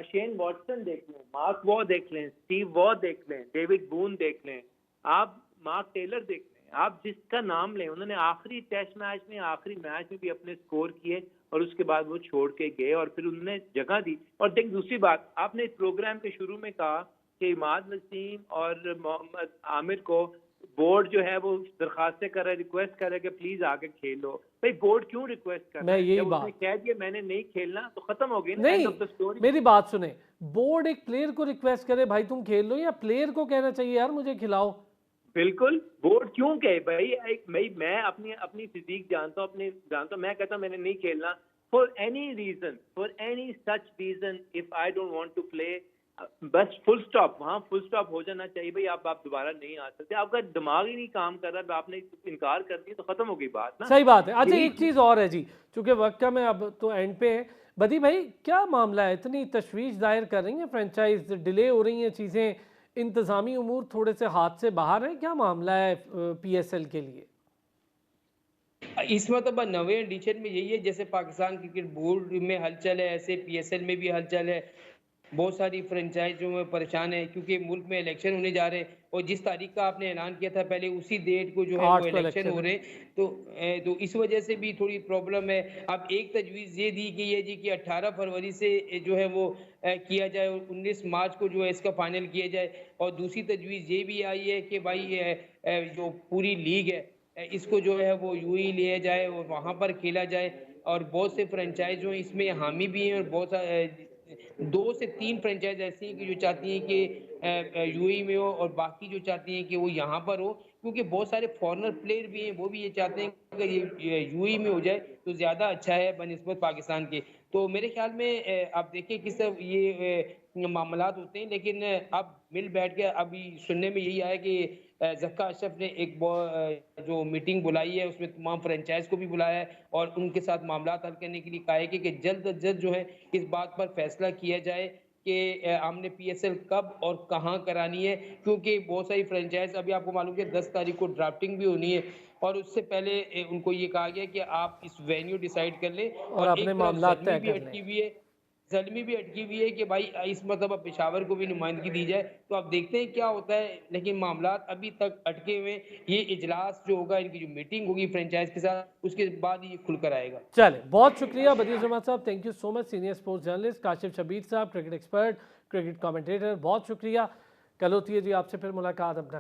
शेन वॉटसन देख लें, मार्क वॉ देख लें, स्टीव वॉ देख लें, डेविड बून देख लें, आप मार्क टेलर देख लें, आप जिसका नाम लें, उन्होंने आखिरी टेस्ट मैच में, आखिरी मैच में भी अपने स्कोर किए और उसके बाद वो छोड़ के गए और फिर उन्होंने जगह दी। और देख दूसरी बात, आपने इस प्रोग्राम के शुरू में कहा कि इमाद वसीम और मोहम्मद आमिर को बोर्ड जो है वो दरखास्तें कर रहा है, रिक्वेस्ट कर रहा है कि प्लीज आके खेलो। भाई बोर्ड क्यों रिक्वेस्ट कर रहा मैं है? यही जब उसने बात कह दिया मैंने नहीं खेलना तो खत्म हो गई ना, एंड नहीं, ऑफ द स्टोरी। मेरी बात सुने, बोर्ड एक प्लेयर को रिक्वेस्ट करे भाई तुम खेल लो, या प्लेयर को कहना चाहिए यार मुझे खिलाओ? बिल्कुल, बोर्ड क्यों कहे भाई, एक मैं अपनी अपनी फिजिक जानता हूँ, मैं कहता हूँ मैंने नहीं खेलना for any reason, for any such reason, if I don't want to play, बस फुल स्टॉप, वहाँ फुल स्टॉप हो जाना चाहिए। भाई आप दोबारा नहीं आ सकते, आपका दिमाग ही नहीं काम कर रहा, आपने इनकार कर दिया तो खत्म हो गई बात ना। सही बात है। अच्छा यही एक चीज़ और है जी, चूंकि वक्त का मैं अब तो एंड पे है, बदी भाई, क्या मामला है, इतनी तशवीश जाहिर कर रही है फ्रेंचाइज, डिले हो रही हैं चीज़ें, इंतज़ामी उमूर थोड़े से हाथ से बाहर है, क्या मामला है PSL के लिए? इस मतलब नवे एडिशन में यही है, जैसे पाकिस्तान क्रिकेट बोर्ड में हलचल है, ऐसे PSL में भी हलचल है। बहुत सारी फ्रेंचाइज जो है परेशान है, क्योंकि मुल्क में इलेक्शन होने जा रहे हैं और जिस तारीख का आपने ऐलान किया था पहले, उसी डेट को जो है वो 8 को इलेक्शन इलेक्शन हो है। रहे हैं। तो इस वजह से भी थोड़ी प्रॉब्लम है। अब एक तजवीज़ ये दी गई है जी कि 18 फरवरी से जो है वो किया जाए और 19 मार्च को जो है इसका फाइनल किया जाए। और दूसरी तजवीज़ ये भी आई है कि भाई जो पूरी लीग है इसको जो है वो यूएई लिया जाए और वहाँ पर खेला जाए। और बहुत से फ्रेंचाइज जो हैं इसमें हामी भी हैं और बहुत सा 2 से 3 फ्रेंचाइज़ ऐसी हैं कि जो चाहती हैं कि यूएई में हो, और बाकी जो चाहती हैं कि वो यहाँ पर हो, क्योंकि बहुत सारे फॉरेनर प्लेयर भी हैं, वो भी ये चाहते हैं कि अगर ये यूएई में हो जाए तो ज़्यादा अच्छा है बनिस्बत पाकिस्तान के। तो मेरे ख्याल में आप देखिए किस तरह ये मामलात होते हैं, लेकिन अब मिल बैठ के अभी सुनने में यही आया कि ज़क्का अशरफ ने एक जो मीटिंग बुलाई है उसमें तमाम फ्रेंचाइज़ को भी बुलाया है और उनके साथ मामलात हल करने के लिए कहा है कि जल्द अज जल्द जो है इस बात पर फैसला किया जाए कि हमने PSL कब और कहाँ करानी है, क्योंकि बहुत सारी फ्रेंचाइज़ अभी आपको मालूम है 10 तारीख को ड्राफ्टिंग भी होनी है और उससे पहले उनको ये कहा गया कि आप इस वेन्यू डिसाइड कर लें। और और अपने एक तरफ मामला तय कर लें। ज़ल्मी भी अटकी हुई है कि भाई इस मरतबा पेशावर को भी नुमाइंदगी दी जाए। तो अब देखते हैं क्या होता है, लेकिन मामलात अभी तक अटके हुए हैं। ये इजलास जो होगा, इनकी जो मीटिंग होगी फ्रेंचाइज़ के साथ, उसके बाद ये खुलकर आएगा। चले, बहुत शुक्रिया Badeer Jamaat sahab, thank you so much. Senior sports journalist Kashif Shabbir sahab, cricket expert, cricket commentator, बहुत शुक्रिया। कल होती है जी आपसे फिर मुलाकात। अपना